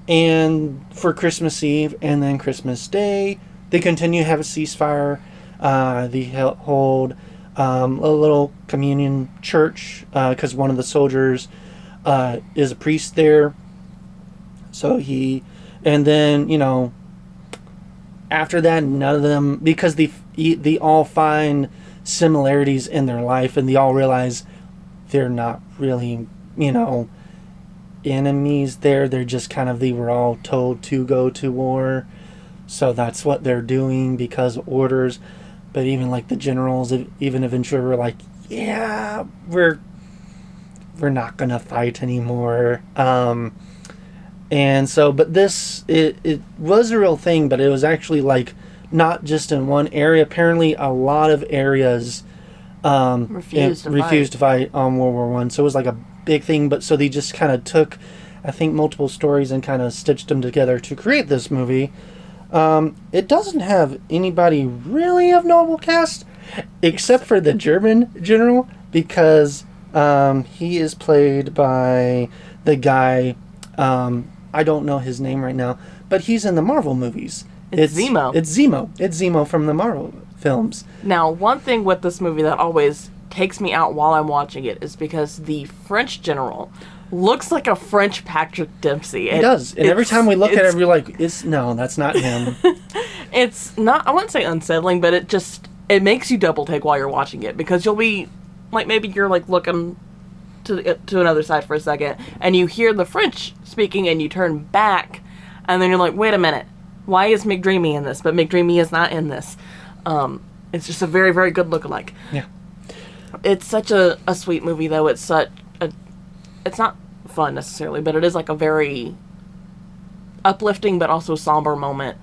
and for Christmas Eve and then Christmas Day, they continue to have a ceasefire. They hold a little communion church, because one of the soldiers is a priest there. So and then, after that, none of them, because they all find similarities in their life, and they all realize they're not really, enemies there. They're just they were all told to go to war. So that's what they're doing because of orders. But even like the generals, even eventually were like, yeah, we're not going to fight anymore. And so, but this, it was a real thing, but it was actually like not just in one area. Apparently a lot of areas refused to fight on World War One. So it was like a big thing, but so they just kind of took, I think, multiple stories and kind of stitched them together to create this movie. It doesn't have anybody really of notable cast, except for the German general, because he is played by the guy, I don't know his name right now, but he's in the Marvel movies. It's Zemo. It's Zemo. It's Zemo from the Marvel films. Now, one thing with this movie that always takes me out while I'm watching it is because the French general looks like a French Patrick Dempsey. He does. And every time we look at it, we're like, no, that's not him. It's not, I wouldn't say unsettling, but it makes you double take while you're watching it, because you'll be, like, maybe you're, like, looking to another side for a second, and you hear the French speaking, and you turn back, and then you're like, wait a minute, why is McDreamy in this? But McDreamy is not in this. It's just a very, very good lookalike. Yeah. It's such a sweet movie, though. It's not fun necessarily, but it is like a very uplifting but also somber moment.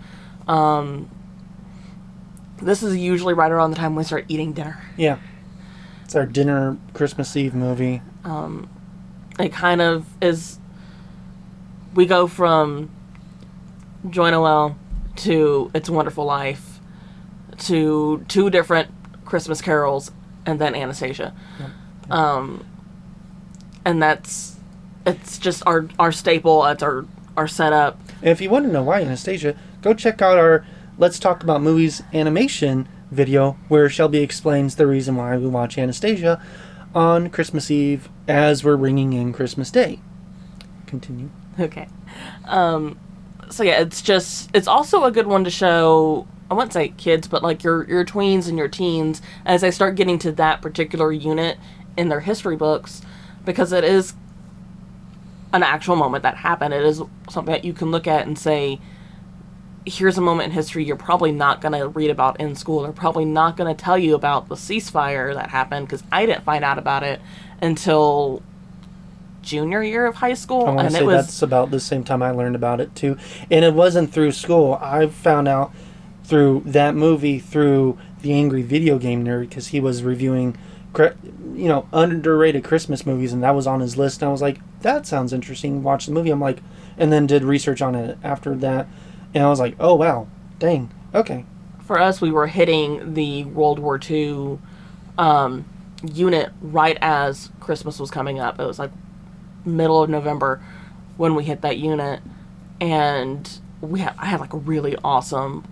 This is usually right around the time we start eating dinner. Yeah. It's our dinner Christmas Eve movie. It kind of is, we go from Joy Noel to It's a Wonderful Life to two different Christmas carols and then Anastasia. Yep. And it's just our staple. It's our setup. And if you want to know why Anastasia, go check out our Let's Talk About Movies animation video, where Shelby explains the reason why we watch Anastasia on Christmas Eve as we're ringing in Christmas Day. Continue. Okay. So yeah, it's also a good one to show, I wouldn't say kids, but like your tweens and your teens as they start getting to that particular unit in their history books, because it is an actual moment that happened. It is something that you can look at and say, here's a moment in history you're probably not going to read about in school. They're probably not going to tell you about the ceasefire that happened, because I didn't find out about it until junior year of high school. I want to say that's about the same time I learned about it too. And it wasn't through school. I found out through that movie, through the Angry Video Game Nerd, because he was reviewing underrated Christmas movies, and that was on his list. And I was like, that sounds interesting. Watch the movie. I'm like, and then did research on it after that. And I was like, oh, wow. Dang. Okay. For us, we were hitting the World War II unit right as Christmas was coming up. It was like middle of November when we hit that unit. And I had like a really awesome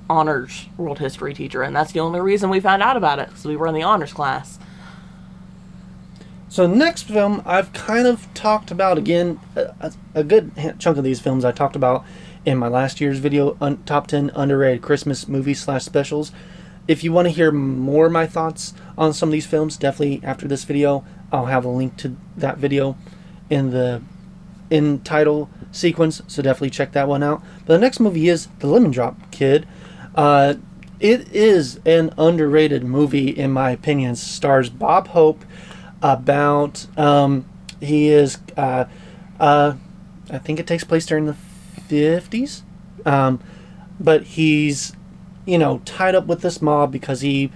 honors world history teacher. And that's the only reason we found out about it, because we were in the honors class. So next film I've kind of talked about again. A good chunk of these films I talked about in my last year's video, top 10 underrated Christmas movies / specials. If you want to hear more of my thoughts on some of these films, definitely after this video, I'll have a link to that video in the in title sequence, so definitely check that one out. But the next movie is The Lemon Drop Kid. It is an underrated movie, in my opinion. It stars Bob Hope about, he is, I think it takes place during the 50s. But he's, tied up with this mob because he,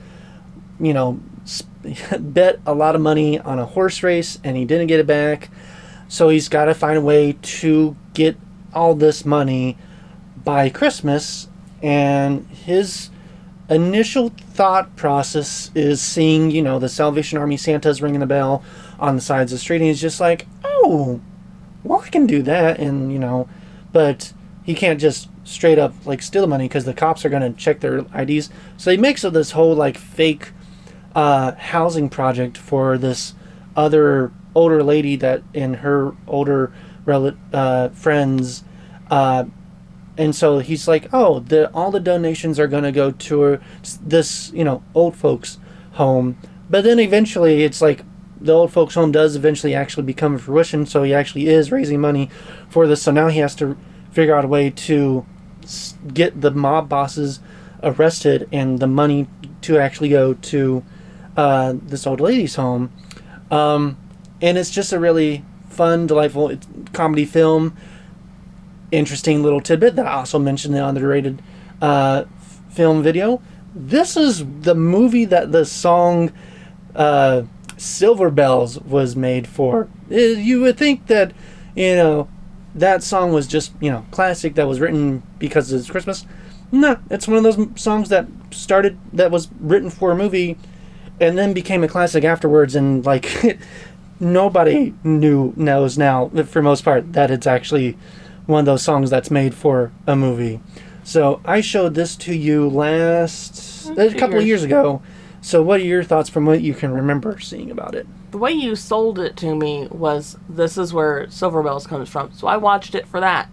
bet a lot of money on a horse race and he didn't get it back. So he's got to find a way to get all this money by Christmas. And his initial thought process is seeing, the Salvation Army Santa's ringing the bell on the sides of the street. And he's just like, oh, well, I can do that. And, but he can't just straight up, steal the money because the cops are going to check their IDs. So he makes up this whole, fake housing project for this other older lady that and her older friends. And so he's like, oh, all the donations are going to go to this, old folks home. But then eventually it's like the old folks home does eventually actually become a fruition. So he actually is raising money for this. So now he has to figure out a way to get the mob bosses arrested and the money to actually go to this old lady's home. And it's just a really fun, delightful comedy film. Interesting little tidbit that I also mentioned in the underrated film video. This is the movie that the song Silver Bells was made for. You would think that, that song was just, classic, that was written because it's Christmas. No, it's one of those songs that was written for a movie and then became a classic afterwards, and nobody knows now, for the most part, that it's actually one of those songs that's made for a movie. So I showed this to you a couple of years ago. So what are your thoughts from what you can remember seeing about it? The way you sold it to me was, this is where Silver Bells comes from. So I watched it for that.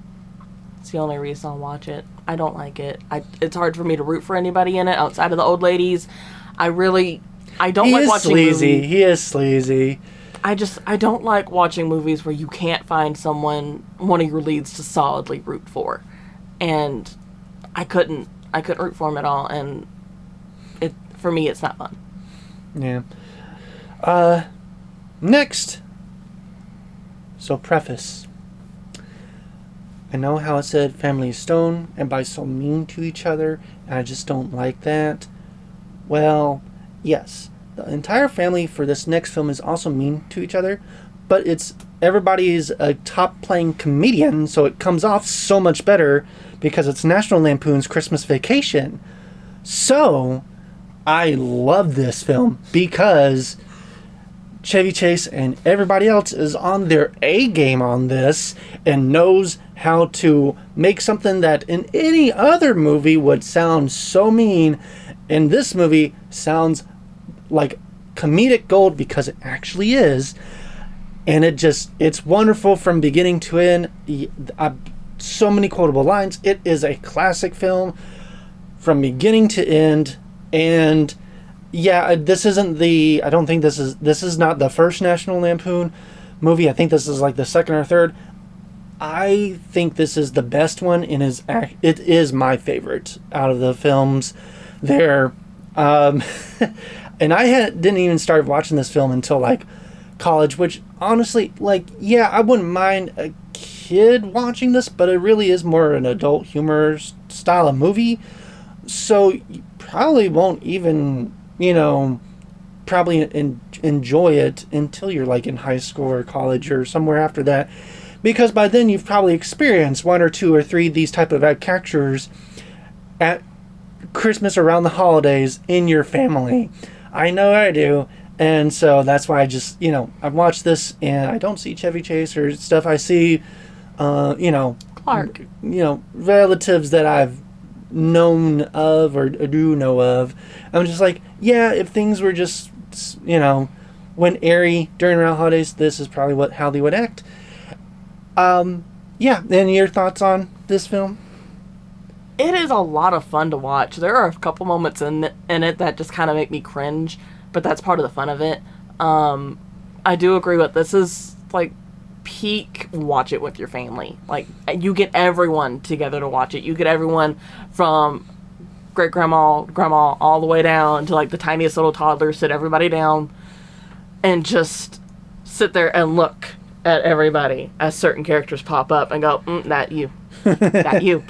It's the only reason I'll watch it. I don't like it. It's hard for me to root for anybody in it outside of the old ladies. I don't like watching movies. He is sleazy. I don't like watching movies where you can't find one of your leads to solidly root for. And I couldn't root for him at all, and for me it's not fun. Yeah. Next. So preface. I know how it said family is stone and by so mean to each other, and I just don't like that. Well, yes. The entire family for this next film is also mean to each other, but everybody is a top playing comedian, so it comes off so much better because it's National Lampoon's Christmas Vacation. So I love this film because Chevy Chase and everybody else is on their A game on this and knows how to make something that in any other movie would sound so mean. In this movie sounds like comedic gold because it actually is, and it's wonderful from beginning to end. So many quotable lines. It is a classic film from beginning to end. And yeah, this is not the first National Lampoon movie. I think this is the second or third. I think this is the best one, and it is my favorite out of the films there. And I didn't even start watching this film until college, which honestly, I wouldn't mind a kid watching this, but it really is more an adult humor style of movie. So you probably won't even, enjoy it until you're in high school or college or somewhere after that. Because by then you've probably experienced one or two or three of these type of characters at Christmas around the holidays in your family. I know I do. And so that's why I watched this and I don't see Chevy Chase or stuff. I see, Clark. Relatives that I've known of or do know of. I'm just if things were just, when airy during around holidays, this is probably how they would act. And your thoughts on this film? It is a lot of fun to watch. There are a couple moments in it that just kind of make me cringe, but that's part of the fun of it. I do agree with this is peak watch it with your family. Like, you get everyone together to watch it. You get everyone from great grandma, grandma, all the way down to like the tiniest little toddler. Sit everybody down and just sit there and look at everybody as certain characters pop up and go, that you. That you.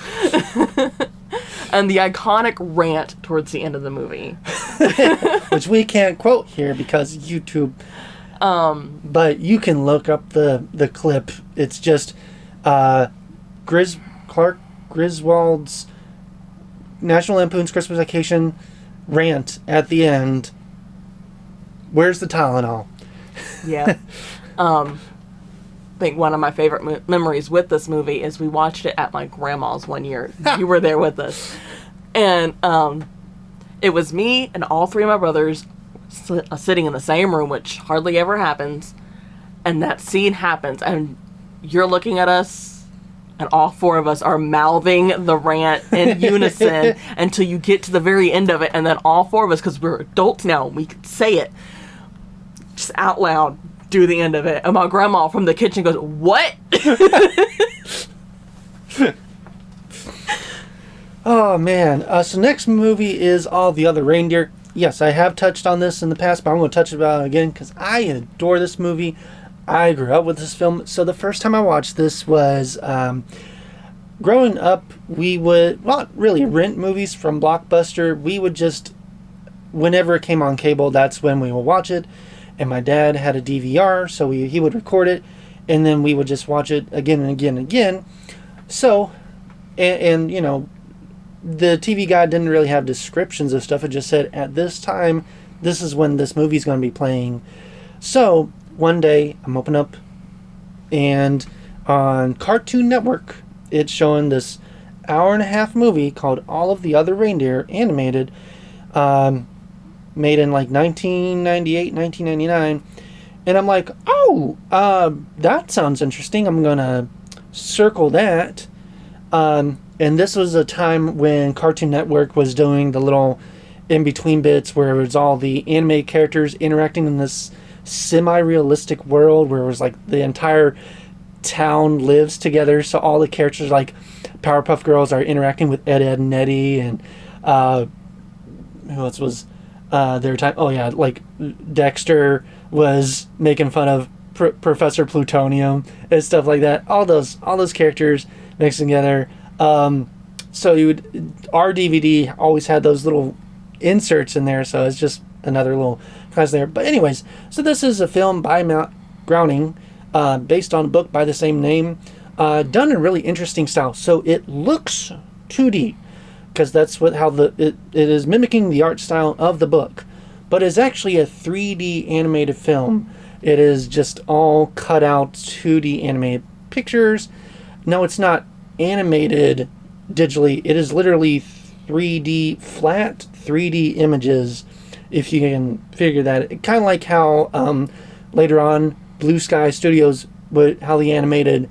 And the iconic rant towards the end of the movie. Which we can't quote here because YouTube. But you can look up the clip. It's just Clark Griswold's National Lampoon's Christmas Vacation rant at the end. Where's the Tylenol? Yeah. I think one of my favorite memories with this movie is we watched it at my grandma's one year. You were there with us. And it was me and all three of my brothers sitting in the same room, which hardly ever happens. And that scene happens, and you're looking at us, and all four of us are mouthing the rant in unison until you get to the very end of it. And then all four of us, because we're adults now, we could say it just out loud, do the end of it. And my grandma from the kitchen goes, "What?" Oh, man. So next movie is All the Other Reindeer. Yes, I have touched on this in the past, but I'm going to touch about it again because I adore this movie. I grew up with this film. So the first time I watched this was growing up, we would not really rent movies from Blockbuster. We would just, whenever it came on cable, that's when we would watch it. And my dad had a DVR, so he would record it, and then we would just watch it again and again and again. So, and you know, the TV guide didn't really have descriptions of stuff. It just said, at this time, this is when this movie's going to be playing. So, one day, I'm opening up, and on Cartoon Network, it's showing this hour-and-a-half movie called All of the Other Reindeer, animated, made in like 1998, 1999. And I'm like, oh, that sounds interesting. I'm going to circle that. And this was a time when Cartoon Network was doing the little in-between bits where it was all the animated characters interacting in this semi-realistic world where it was like the entire town lives together. So all the characters like Powerpuff Girls are interacting with Ed, Edd and Eddy, and who else was their time? Oh yeah, like Dexter was making fun of Professor Plutonium and stuff like that. All those characters mixed together. So our DVD always had those little inserts in there, so it's just another little class there. But anyways, so this is a film by Matt Groening, based on a book by the same name, done in a really interesting style. So it looks 2D, because that's how it is mimicking the art style of the book, but it's actually a 3D animated film. It is just all cut out 2D animated pictures. No, it's not animated digitally. It is literally 3D, flat 3D images, if you can figure that. Kind of like how later on Blue Sky Studios, how they animated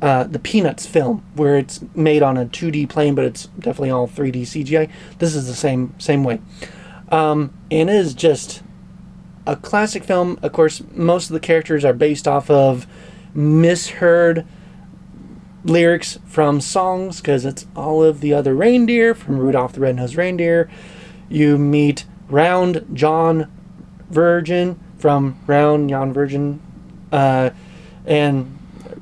the Peanuts film, where it's made on a 2D plane, but it's definitely all 3D CGI. This is the same way. And it is just a classic film. Of course, most of the characters are based off of misheard lyrics from songs, because it's All of the Other Reindeer from Rudolph the Red-Nosed Reindeer. You meet Round John Virgin from Round John Virgin, and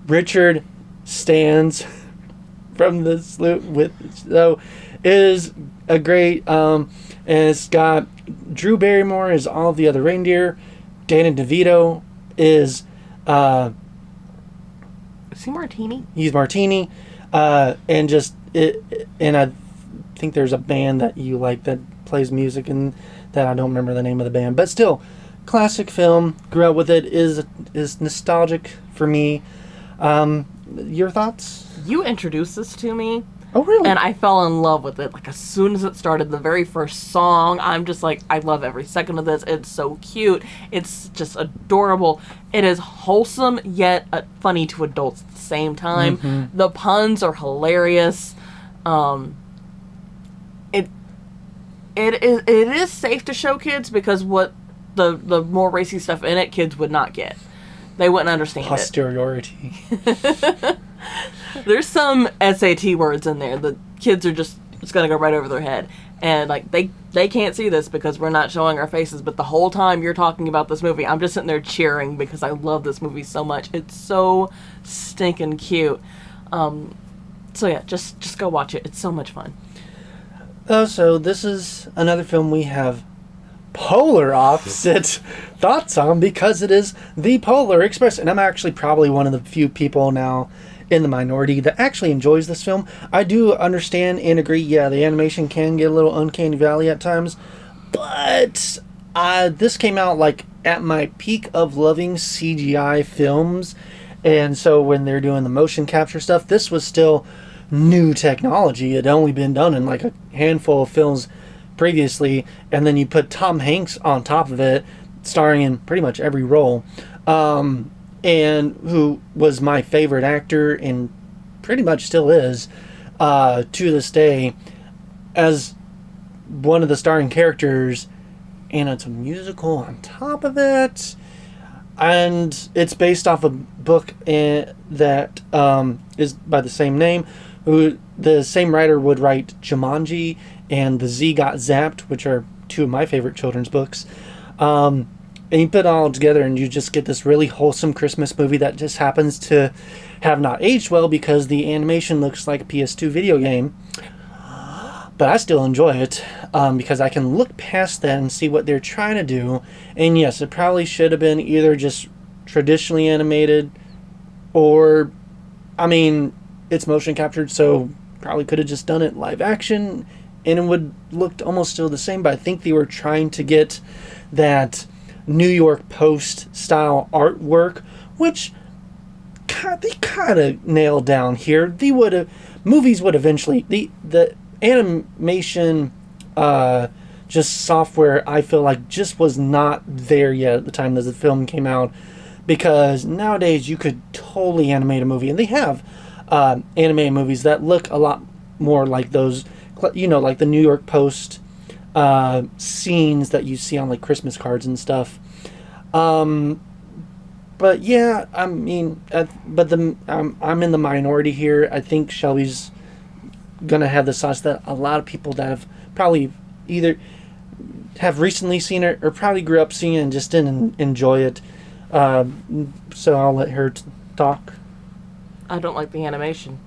Richard Stands from the sloop so it is a great and it's got Drew Barrymore is All of the Other Reindeer. Danny DeVito is Is he Martini? He's Martini, and just and I think there's a band that you like that plays music, and that I don't remember the name of the band, but still, classic film. Grew up with it. Is nostalgic for me. Your thoughts? You introduced this to me. Oh, really? And I fell in love with it. Like, as soon as it started, the very first song, I'm just like, I love every second of this. It's so cute. It's just adorable. It is wholesome, yet funny to adults at the same time. Mm-hmm. The puns are hilarious. It is safe to show kids, because what the more racy stuff in it, kids would not get. They wouldn't understand it. Posteriority. There's some SAT words in there. The kids are just, it's going to go right over their head. And, like, they can't see this because we're not showing our faces. But the whole time you're talking about this movie, I'm just sitting there cheering because I love this movie so much. It's so stinking cute. So, yeah, just go watch it. It's so much fun. Oh, so this is another film we have polar opposite thoughts on because it is The Polar Express. And I'm actually probably one of the few people now in the minority that actually enjoys this film. I do understand and agree, yeah, the animation can get a little uncanny valley at times, but this came out like at my peak of loving CGI films, and so when they're doing the motion capture stuff, this was still new technology. It had only been done in like a handful of films previously, and then you put Tom Hanks on top of it, starring in pretty much every role. And who was my favorite actor and pretty much still is to this day as one of the starring characters, and it's a musical on top of it, and it's based off a book that is by the same name, who the same writer would write Jumanji and The Z Got Zapped, which are two of my favorite children's books. And you put it all together and you just get this really wholesome Christmas movie that just happens to have not aged well because the animation looks like a PS2 video game. But I still enjoy it because I can look past that and see what they're trying to do. And yes, it probably should have been either just traditionally animated or, I mean, it's motion captured, so probably could have just done it live action and it would look almost still the same. But I think they were trying to get that New York Post style artwork, which they kind of nailed down here. Movies would eventually, the animation just software, I feel like just was not there yet at the time that the film came out, because nowadays you could totally animate a movie, and they have animated movies that look a lot more like those, like the New York Post scenes that you see on like Christmas cards and stuff. But yeah, I mean, I'm in the minority here. I think Shelby's gonna have the sauce that a lot of people that have probably either have recently seen it or probably grew up seeing it and just didn't enjoy it. So I'll let her talk. I don't like the animation.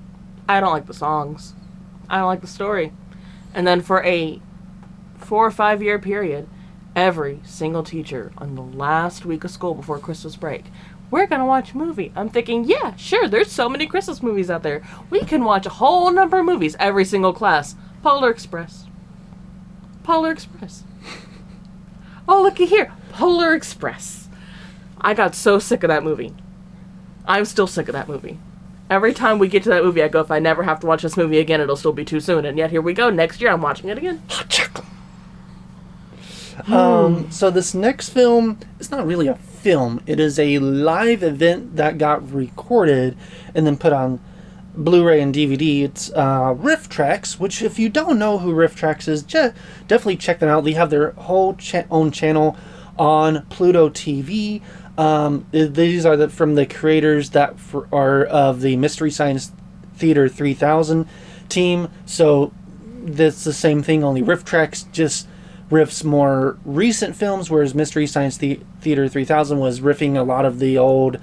I don't like the songs. I don't like the story. And then for a 4 or 5 year period, every single teacher on the last week of school before Christmas break, we're going to watch a movie. I'm thinking, yeah, sure, there's so many Christmas movies out there. We can watch a whole number of movies every single class. Polar Express. Polar Express. Oh, looky here. Polar Express. I got so sick of that movie. I'm still sick of that movie. Every time we get to that movie, I go, if I never have to watch this movie again, it'll still be too soon. And yet here we go. Next year, I'm watching it again. Hot chocolate. So this next film is not really a film. It is a live event that got recorded and then put on Blu-ray and DVD. It's RiffTrax, which if you don't know who RiffTrax is, definitely check them out. They have their whole own channel on Pluto TV. These are from the creators that are of the Mystery Science Theater 3000 team. So that's the same thing, only RiffTrax just riffs more recent films, whereas Mystery Science Theater 3000 was riffing a lot of the old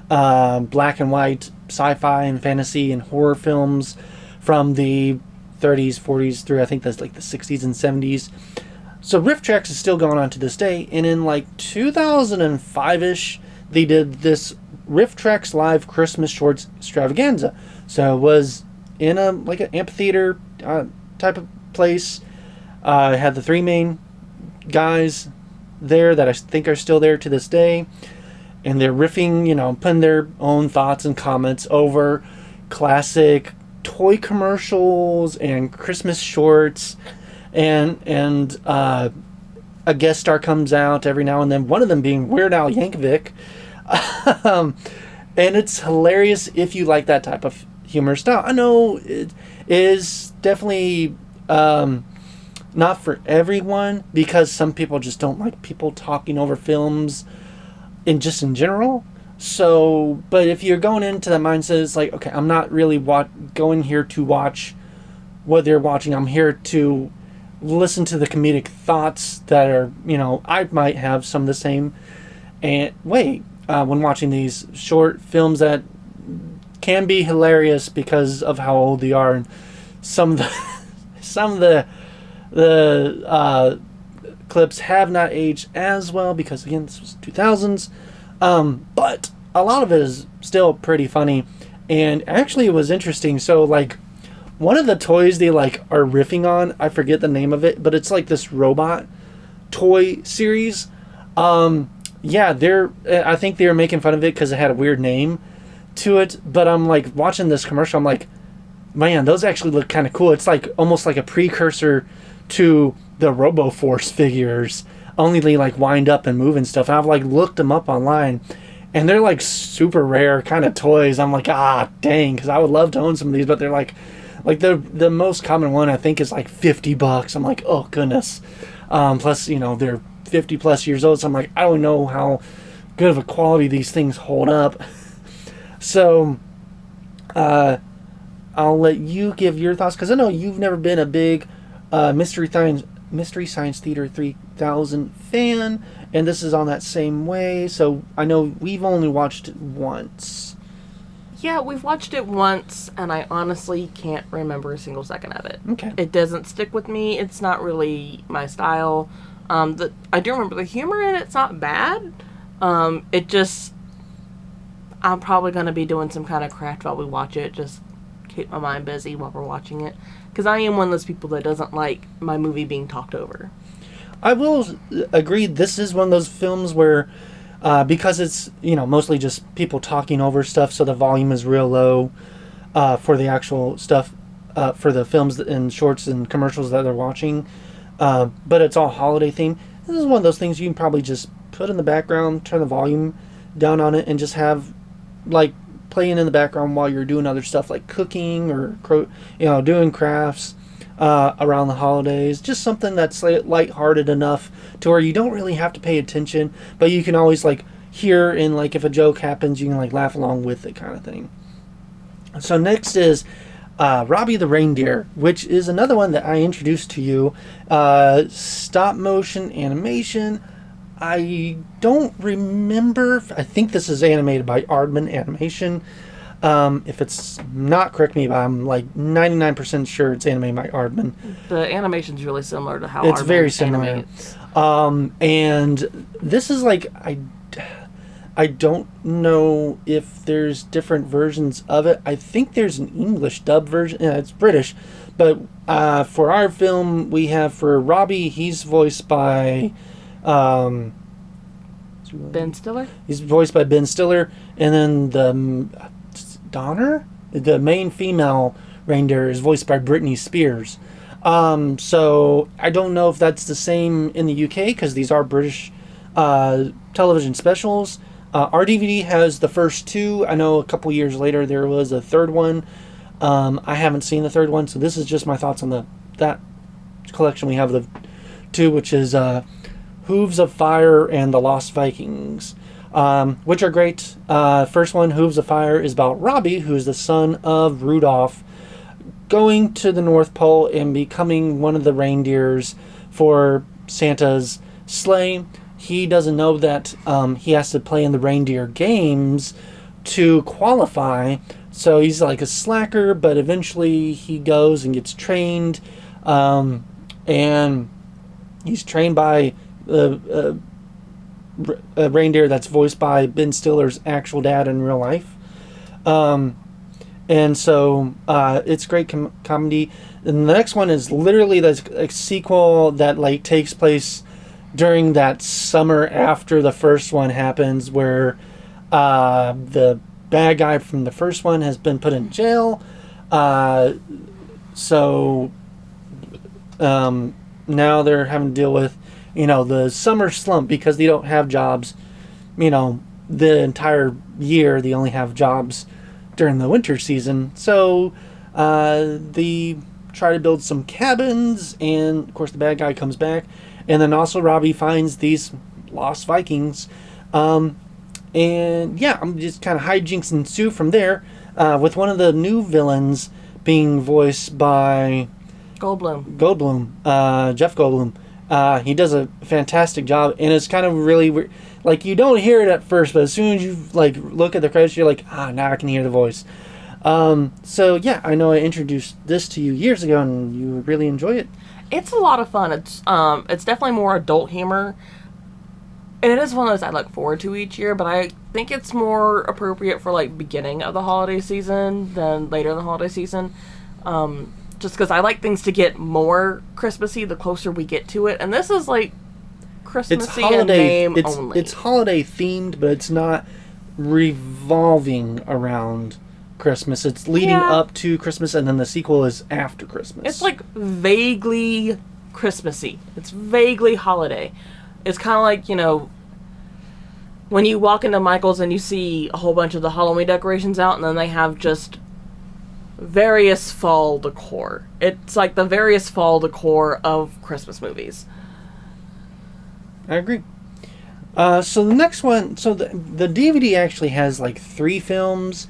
black and white sci-fi and fantasy and horror films from the 30s, 40s through I think that's like the 60s and 70s. So RiffTrax is still going on to this day, and in like 2005-ish, they did this RiffTrax Live Christmas Shorts Extravaganza. So it was in an amphitheater type of place. Had the three main guys there that I think are still there to this day, and they're riffing, putting their own thoughts and comments over classic toy commercials and Christmas shorts, and a guest star comes out every now and then, one of them being Weird Al Yankovic. And it's hilarious if you like that type of humor style. I know it is definitely not for everyone, because some people just don't like people talking over films in general. So, but if you're going into that mindset, it's like, okay, I'm not really going here to watch what they're watching. I'm here to listen to the comedic thoughts that are, I might have some of the same. And wait, when watching these short films that can be hilarious because of how old they are, and some of the some of the clips have not aged as well because again this was 2000s, but a lot of it is still pretty funny, and actually it was interesting. So like one of the toys they like are riffing on, I forget the name of it, but it's like this robot toy series. Yeah, I think they were making fun of it because it had a weird name to it, but I'm like watching this commercial, I'm like, man, those actually look kind of cool. It's like almost like a precursor to the RoboForce figures, only they like wind up and move and stuff. And I've like looked them up online, and they're like super rare kind of toys. I'm like, dang, because I would love to own some of these, but they're like the most common one I think is like $50. I'm like, oh goodness. Plus, they're 50 plus years old, so I'm like, I don't know how good of a quality these things hold up. So, I'll let you give your thoughts, because I know you've never been a big Mystery Science Theater 3000 fan, and this is on that same way. So I know we've only watched it once. Yeah, we've watched it once, and I honestly can't remember a single second of it. Okay. It doesn't stick with me. It's not really my style. I do remember the humor in it's not bad. It just, I'm probably going to be doing some kind of craft while we watch it, just keep my mind busy while we're watching it. Because I am one of those people that doesn't like my movie being talked over. I will agree, this is one of those films where, because it's, mostly just people talking over stuff, so the volume is real low for the actual stuff, for the films and shorts and commercials that they're watching. But it's all holiday themed. This is one of those things you can probably just put in the background, turn the volume down on it, and just have, like, playing in the background while you're doing other stuff like cooking or, doing crafts around the holidays. Just something that's lighthearted enough to where you don't really have to pay attention, but you can always, like, hear and, like, if a joke happens, you can, like, laugh along with it kind of thing. So next is Robbie the Reindeer, which is another one that I introduced to you. Stop motion animation. I don't remember. I think this is animated by Aardman Animation. If it's not, correct me, but I'm like 99% sure it's animated by Aardman. The animation's really similar to how it's Aardman very similar. animates. And this is like, I don't know if there's different versions of it. I think there's an English dub version. Yeah, it's British. But for our film, we have for Robbie, he's voiced by... Ben Stiller? He's voiced by Ben Stiller. And then the Donner, the main female reindeer, is voiced by Britney Spears. So I don't know if that's the same in the UK, because these are British television specials. Our DVD has the first two. I know a couple years later there was a third one. I haven't seen the third one, so this is just my thoughts on that collection. We have the two, which is Hooves of Fire and The Lost Vikings, which are great. First one, Hooves of Fire, is about Robbie, who is the son of Rudolph, going to the North Pole and becoming one of the reindeers for Santa's sleigh. He doesn't know that he has to play in the reindeer games to qualify. So he's like a slacker, but eventually he goes and gets trained. And he's trained by a reindeer that's voiced by Ben Stiller's actual dad in real life. And so it's great comedy. And the next one is literally a sequel that like takes place during that summer after the first one happens, where the bad guy from the first one has been put in jail. So now they're having to deal with, the summer slump because they don't have jobs. The entire year they only have jobs during the winter season. So they try to build some cabins, and of course the bad guy comes back. And then also Robbie finds these lost Vikings. And And yeah, I'm just kind of hijinks ensue from there, with one of the new villains being voiced by Jeff Goldblum. He does a fantastic job, and it's kind of really weird. Like, you don't hear it at first, but as soon as you like look at the credits, you're like, now I can hear the voice. So yeah, I know I introduced this to you years ago, and you really enjoy it. It's a lot of fun. It's definitely more adult humor. And it is one of those I look forward to each year, but I think it's more appropriate for, like, beginning of the holiday season than later in the holiday season. Just because I like things to get more Christmassy the closer we get to it. And this is, like, Christmassy in name only. It's holiday themed, but it's not revolving around Christmas. It's leading up to Christmas, and then the sequel is after Christmas. It's, like, vaguely Christmassy. It's vaguely holiday. It's kind of like, you know, when you walk into Michael's and you see a whole bunch of the Halloween decorations out, and then they have just various fall decor. It's like the various fall decor of Christmas movies. I agree. So the next one, so the DVD actually has like 3 films,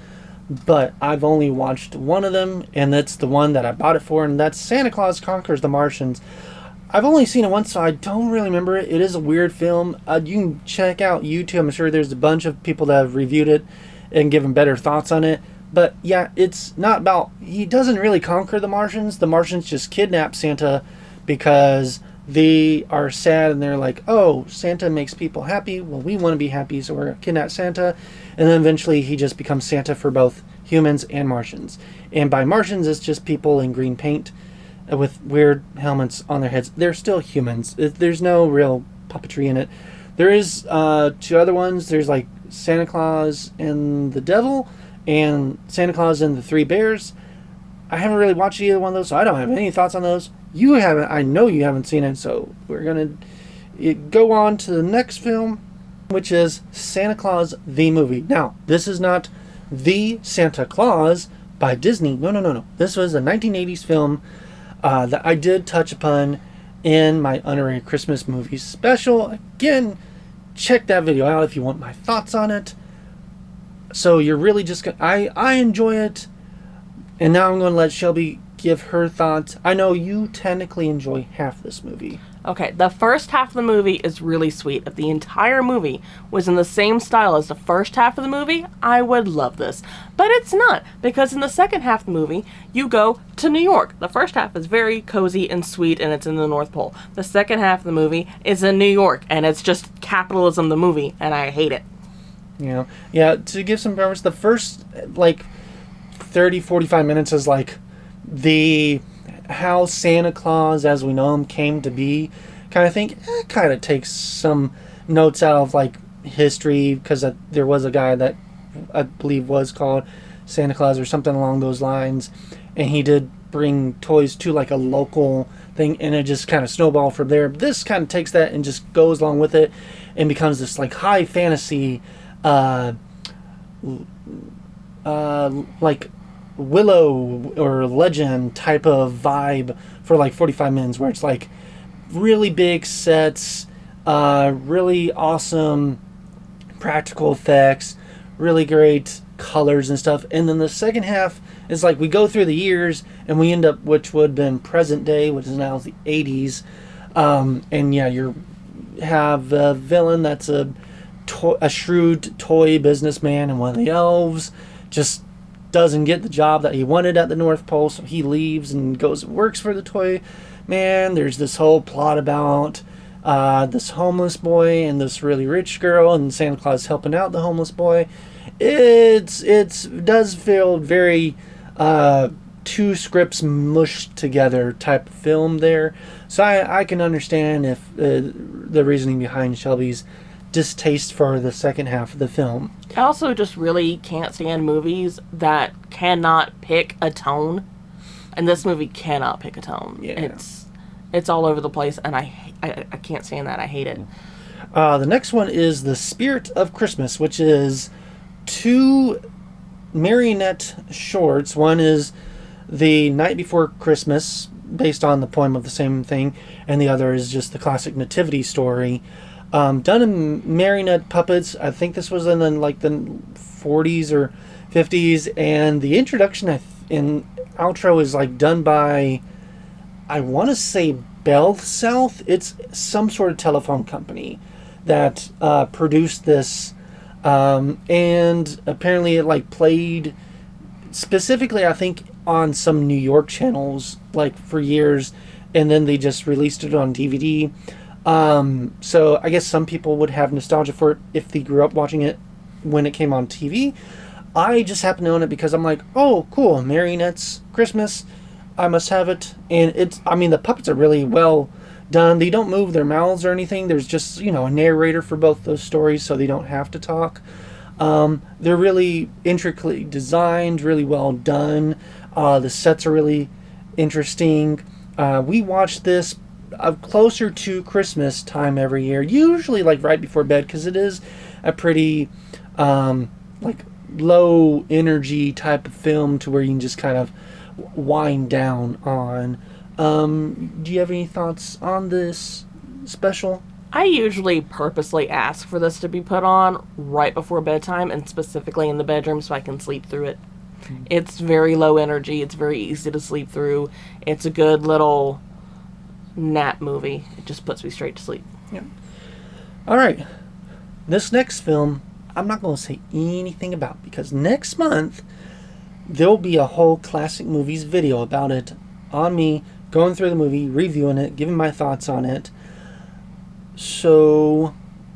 but I've only watched one of them, and that's the one that I bought it for, and that's Santa Claus Conquers the Martians. I've only seen it once, so I don't really remember it. It is a weird film. You can check out YouTube. I'm sure there's a bunch of people that have reviewed it and given better thoughts on it. But yeah, it's not about... He doesn't really conquer the Martians. The Martians just kidnap Santa because they are sad, and they're like, oh, Santa makes people happy. Well, we want to be happy, so we're going to kidnap Santa. And then eventually he just becomes Santa for both humans and Martians. And by Martians, it's just people in green paint with weird helmets on their heads. They're still humans. There's no real puppetry in it. There is 2 other ones. There's like Santa Claus and the Devil, and Santa Claus and the 3 Bears. I haven't really watched either one of those, so I don't have any thoughts on those. You haven't. I know you haven't seen it, so we're going to go on to the next film, which is Santa Claus the Movie. Now, this is not The Santa Claus by Disney. No. This was a 1980s film that I did touch upon in my Underrated Christmas Movies special. Again, check that video out if you want my thoughts on it. So you're really just gonna... I enjoy it, and now I'm going to let Shelby give her thoughts. I know you technically enjoy half this movie. Okay, the first half of the movie is really sweet. If the entire movie was in the same style as the first half of the movie, I would love this. But it's not, because in the second half of the movie, you go to New York. The first half is very cozy and sweet, and it's in the North Pole. The second half of the movie is in New York, and it's just capitalism the movie, and I hate it. Yeah, to give some preference, the first, like, 30-45 minutes is like how Santa Claus as we know him came to be kind of thing. It kind of takes some notes out of like history, because there was a guy that I believe was called Santa Claus or something along those lines, and he did bring toys to like a local thing, and it just kind of snowballed from there. This kind of takes that and just goes along with it and becomes this like high fantasy like Willow or Legend type of vibe for like 45 minutes, where it's like really big sets, really awesome practical effects, really great colors and stuff. And then the second half is like we go through the years and we end up, which would have been present day, which is now the 80s. And yeah, you have a villain that's a shrewd toy businessman, and one of the elves just doesn't get the job that he wanted at the North Pole, so he leaves and goes and works for the toy man. There's this whole plot about this homeless boy and this really rich girl, and Santa Claus helping out the homeless boy. It does feel very 2 scripts mushed together type of film there. So I can understand if the reasoning behind Shelby's distaste for the second half of the film. I also just really can't stand movies that cannot pick a tone, and this movie cannot pick a tone. Yeah. It's all over the place, and I can't stand that. I hate it. The next one is The Spirit of Christmas, which is 2 marionette shorts. One is The Night Before Christmas, based on the poem of the same thing, and the other is just the classic nativity story. done in marionette puppets. I think this was in like the 40s or 50s, and the introduction in outro is like done by, I want to say, Bell South. It's some sort of telephone company that produced this, and apparently it like played specifically, I think, on some New York channels like for years, and then they just released it on DVD. So I guess some people would have nostalgia for it if they grew up watching it when it came on TV. I just happen to own it because I'm like, oh, cool, marionettes, Christmas, I must have it. And the puppets are really well done. They don't move their mouths or anything. There's just, a narrator for both those stories, so they don't have to talk. They're really intricately designed, really well done. The sets are really interesting. We watch this closer to Christmas time every year, usually like right before bed, because it is a pretty like low energy type of film to where you can just kind of wind down on. Do you have any thoughts on this special? I usually purposely ask for this to be put on right before bedtime, and specifically in the bedroom, so I can sleep through it. It's very low energy. It's very easy to sleep through. It's a good little nap movie. It just puts me straight to sleep. Yeah. All right. This next film, I'm not going to say anything about, because next month there'll be a whole classic movies video about it on me going through the movie, reviewing it, giving my thoughts on it. So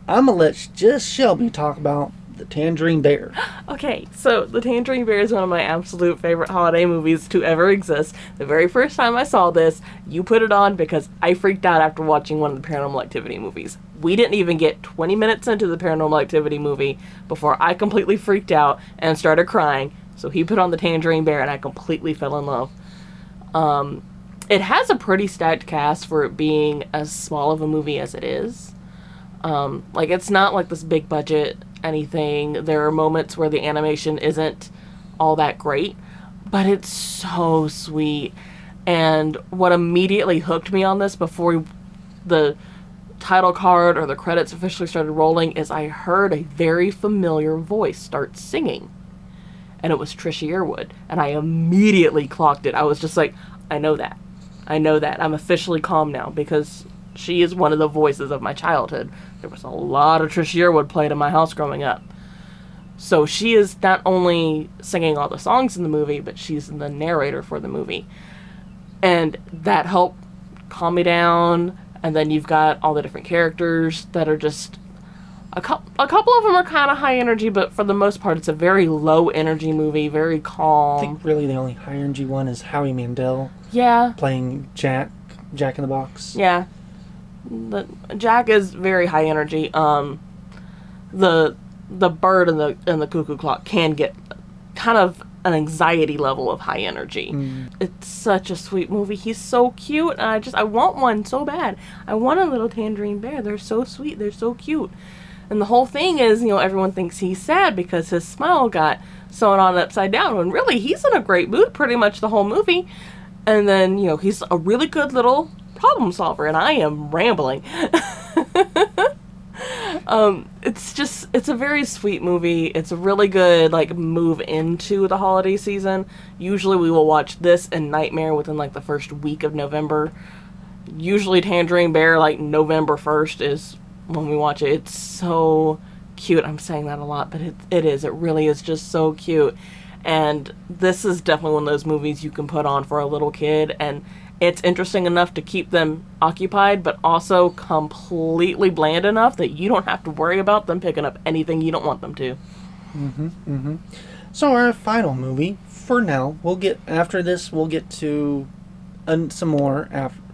I'm going to let just Shelby talk about The Tangerine Bear. Okay, so The Tangerine Bear is one of my absolute favorite holiday movies to ever exist. The very first time I saw this, you put it on because I freaked out after watching one of the Paranormal Activity movies. We didn't even get 20 minutes into the Paranormal Activity movie before I completely freaked out and started crying. So he put on The Tangerine Bear and I completely fell in love. It has a pretty stacked cast for it being as small of a movie as it is. It's not like this big budget anything. There are moments where the animation isn't all that great, but it's so sweet. And what immediately hooked me on this before the title card or the credits officially started rolling is I heard a very familiar voice start singing. And it was Trisha Yearwood. And I immediately clocked it. I was just like, I know that. I'm officially calm now because she is one of the voices of my childhood. There was a lot of Trisha Yearwood played in my house growing up. So she is not only singing all the songs in the movie, but she's the narrator for the movie. And that helped calm me down. And then you've got all the different characters that are just... A couple of them are kind of high energy, but for the most part, it's a very low energy movie, very calm. I think really the only high energy one is Howie Mandel. Yeah. Playing Jack in the Box. Yeah. Jack is very high energy. The bird and the cuckoo clock can get kind of an anxiety level of high energy. It's such a sweet movie. He's so cute, and I want one so bad. I want a little tangerine bear. They're so sweet. They're so cute. And the whole thing is, everyone thinks he's sad because his smile got sewn on upside down, when really he's in a great mood pretty much the whole movie. And then, he's a really good little problem solver, and I am rambling. It's a very sweet movie. It's a really good, move into the holiday season. Usually we will watch this and Nightmare within, the first week of November. Usually Tangerine Bear, November 1st is when we watch it. It's so cute. I'm saying that a lot, but it is. It really is just so cute. And this is definitely one of those movies you can put on for a little kid, and it's interesting enough to keep them occupied, but also completely bland enough that you don't have to worry about them picking up anything you don't want them to. So our final movie, for now, we'll get to some more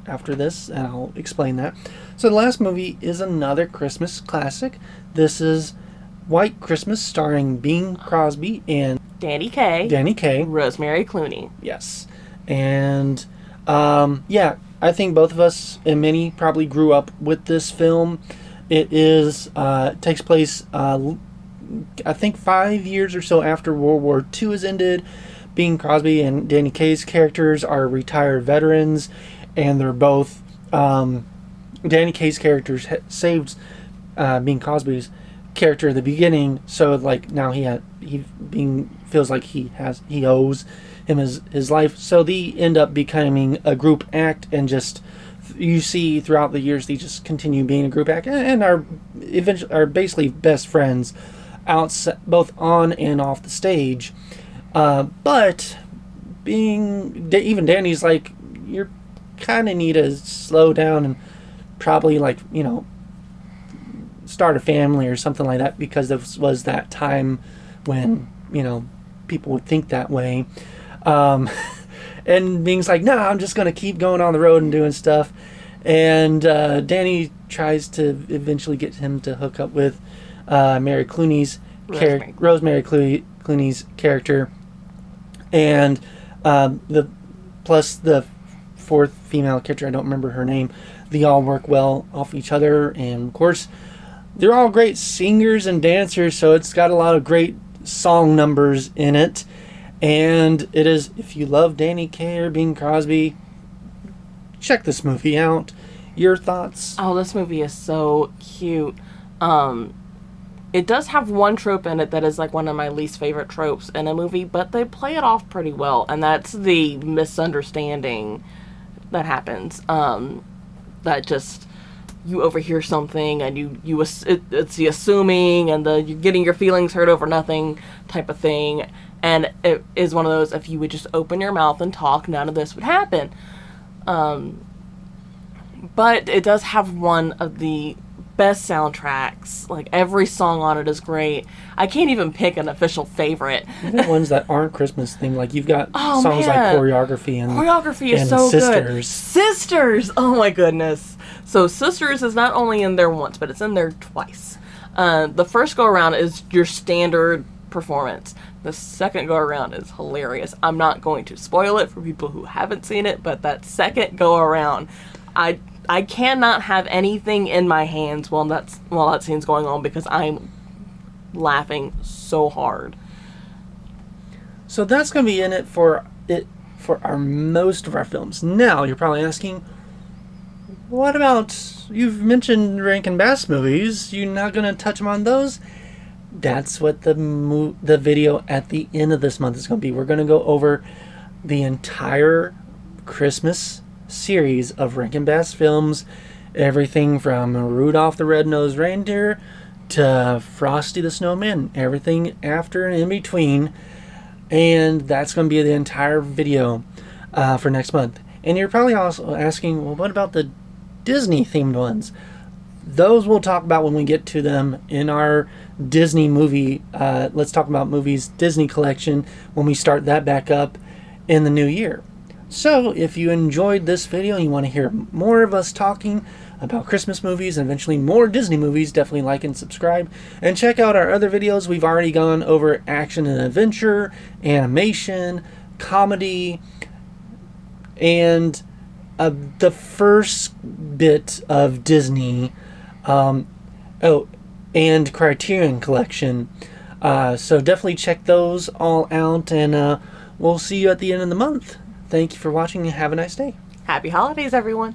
after this, and I'll explain that. So the last movie is another Christmas classic. This is White Christmas, starring Bing Crosby and Danny Kaye. Rosemary Clooney. Yes. And I think both of us and many probably grew up with this film. It takes place, I think 5 years or so after World War II has ended. Bing Crosby and Danny Kaye's characters are retired veterans, and they're both, Danny Kaye's character saved Bing Crosby's character at the beginning. So like now feels like he owes him his life. So they end up becoming a group act, and just you see throughout the years they just continue being a group act and are basically best friends both on and off the stage. But even Danny's like, you're kind of need to slow down and probably like, start a family or something like that, because this was that time when, people would think that way. And Bing's like, no, I'm just going to keep going on the road and doing stuff. And Danny tries to eventually get him to hook up with Rosemary Clooney's character. And the fourth female character, I don't remember her name, they all work well off each other. And of course, they're all great singers and dancers, so it's got a lot of great song numbers in it. And it is, if you love Danny Kaye or Bing Crosby, check this movie out. Your thoughts? Oh, this movie is so cute. It does have one trope in it that is like one of my least favorite tropes in a movie, but they play it off pretty well, and that's the misunderstanding that happens. That just, you overhear something and it's the assuming and you're getting your feelings hurt over nothing type of thing. And it is one of those, if you would just open your mouth and talk, none of this would happen. But it does have one of the best soundtracks. Like, every song on it is great. I can't even pick an official favorite. Even ones that aren't Christmas themed, like you've got songs like Choreography is so Sisters. Good. Sisters! Oh my goodness. So Sisters is not only in there once, but it's in there twice. The first go around is your standard performance. The second go around is hilarious. I'm not going to spoil it for people who haven't seen it, but that second go around, I cannot have anything in my hands while that scene's going on, because I'm laughing so hard. So that's going to be in it for our most of our films. Now you're probably asking, what about, you've mentioned Rankin Bass movies, you're not going to touch them on those? That's what the video at the end of this month is going to be. We're going to go over the entire Christmas series of Rankin Bass films, everything from Rudolph the Red-Nosed Reindeer to Frosty the Snowman, everything after and in between. And that's going to be the entire video for next month. And you're probably also asking, well, what about the Disney themed ones? Those we'll talk about when we get to them in our Disney movie, Let's Talk About Movies Disney collection, when we start that back up in the new year. So if you enjoyed this video and you want to hear more of us talking about Christmas movies and eventually more Disney movies, definitely like and subscribe. And check out our other videos. We've already gone over action and adventure, animation, comedy, and the first bit of Disney, and Criterion Collection. So definitely check those all out, and we'll see you at the end of the month. Thank you for watching and have a nice day. Happy holidays, everyone.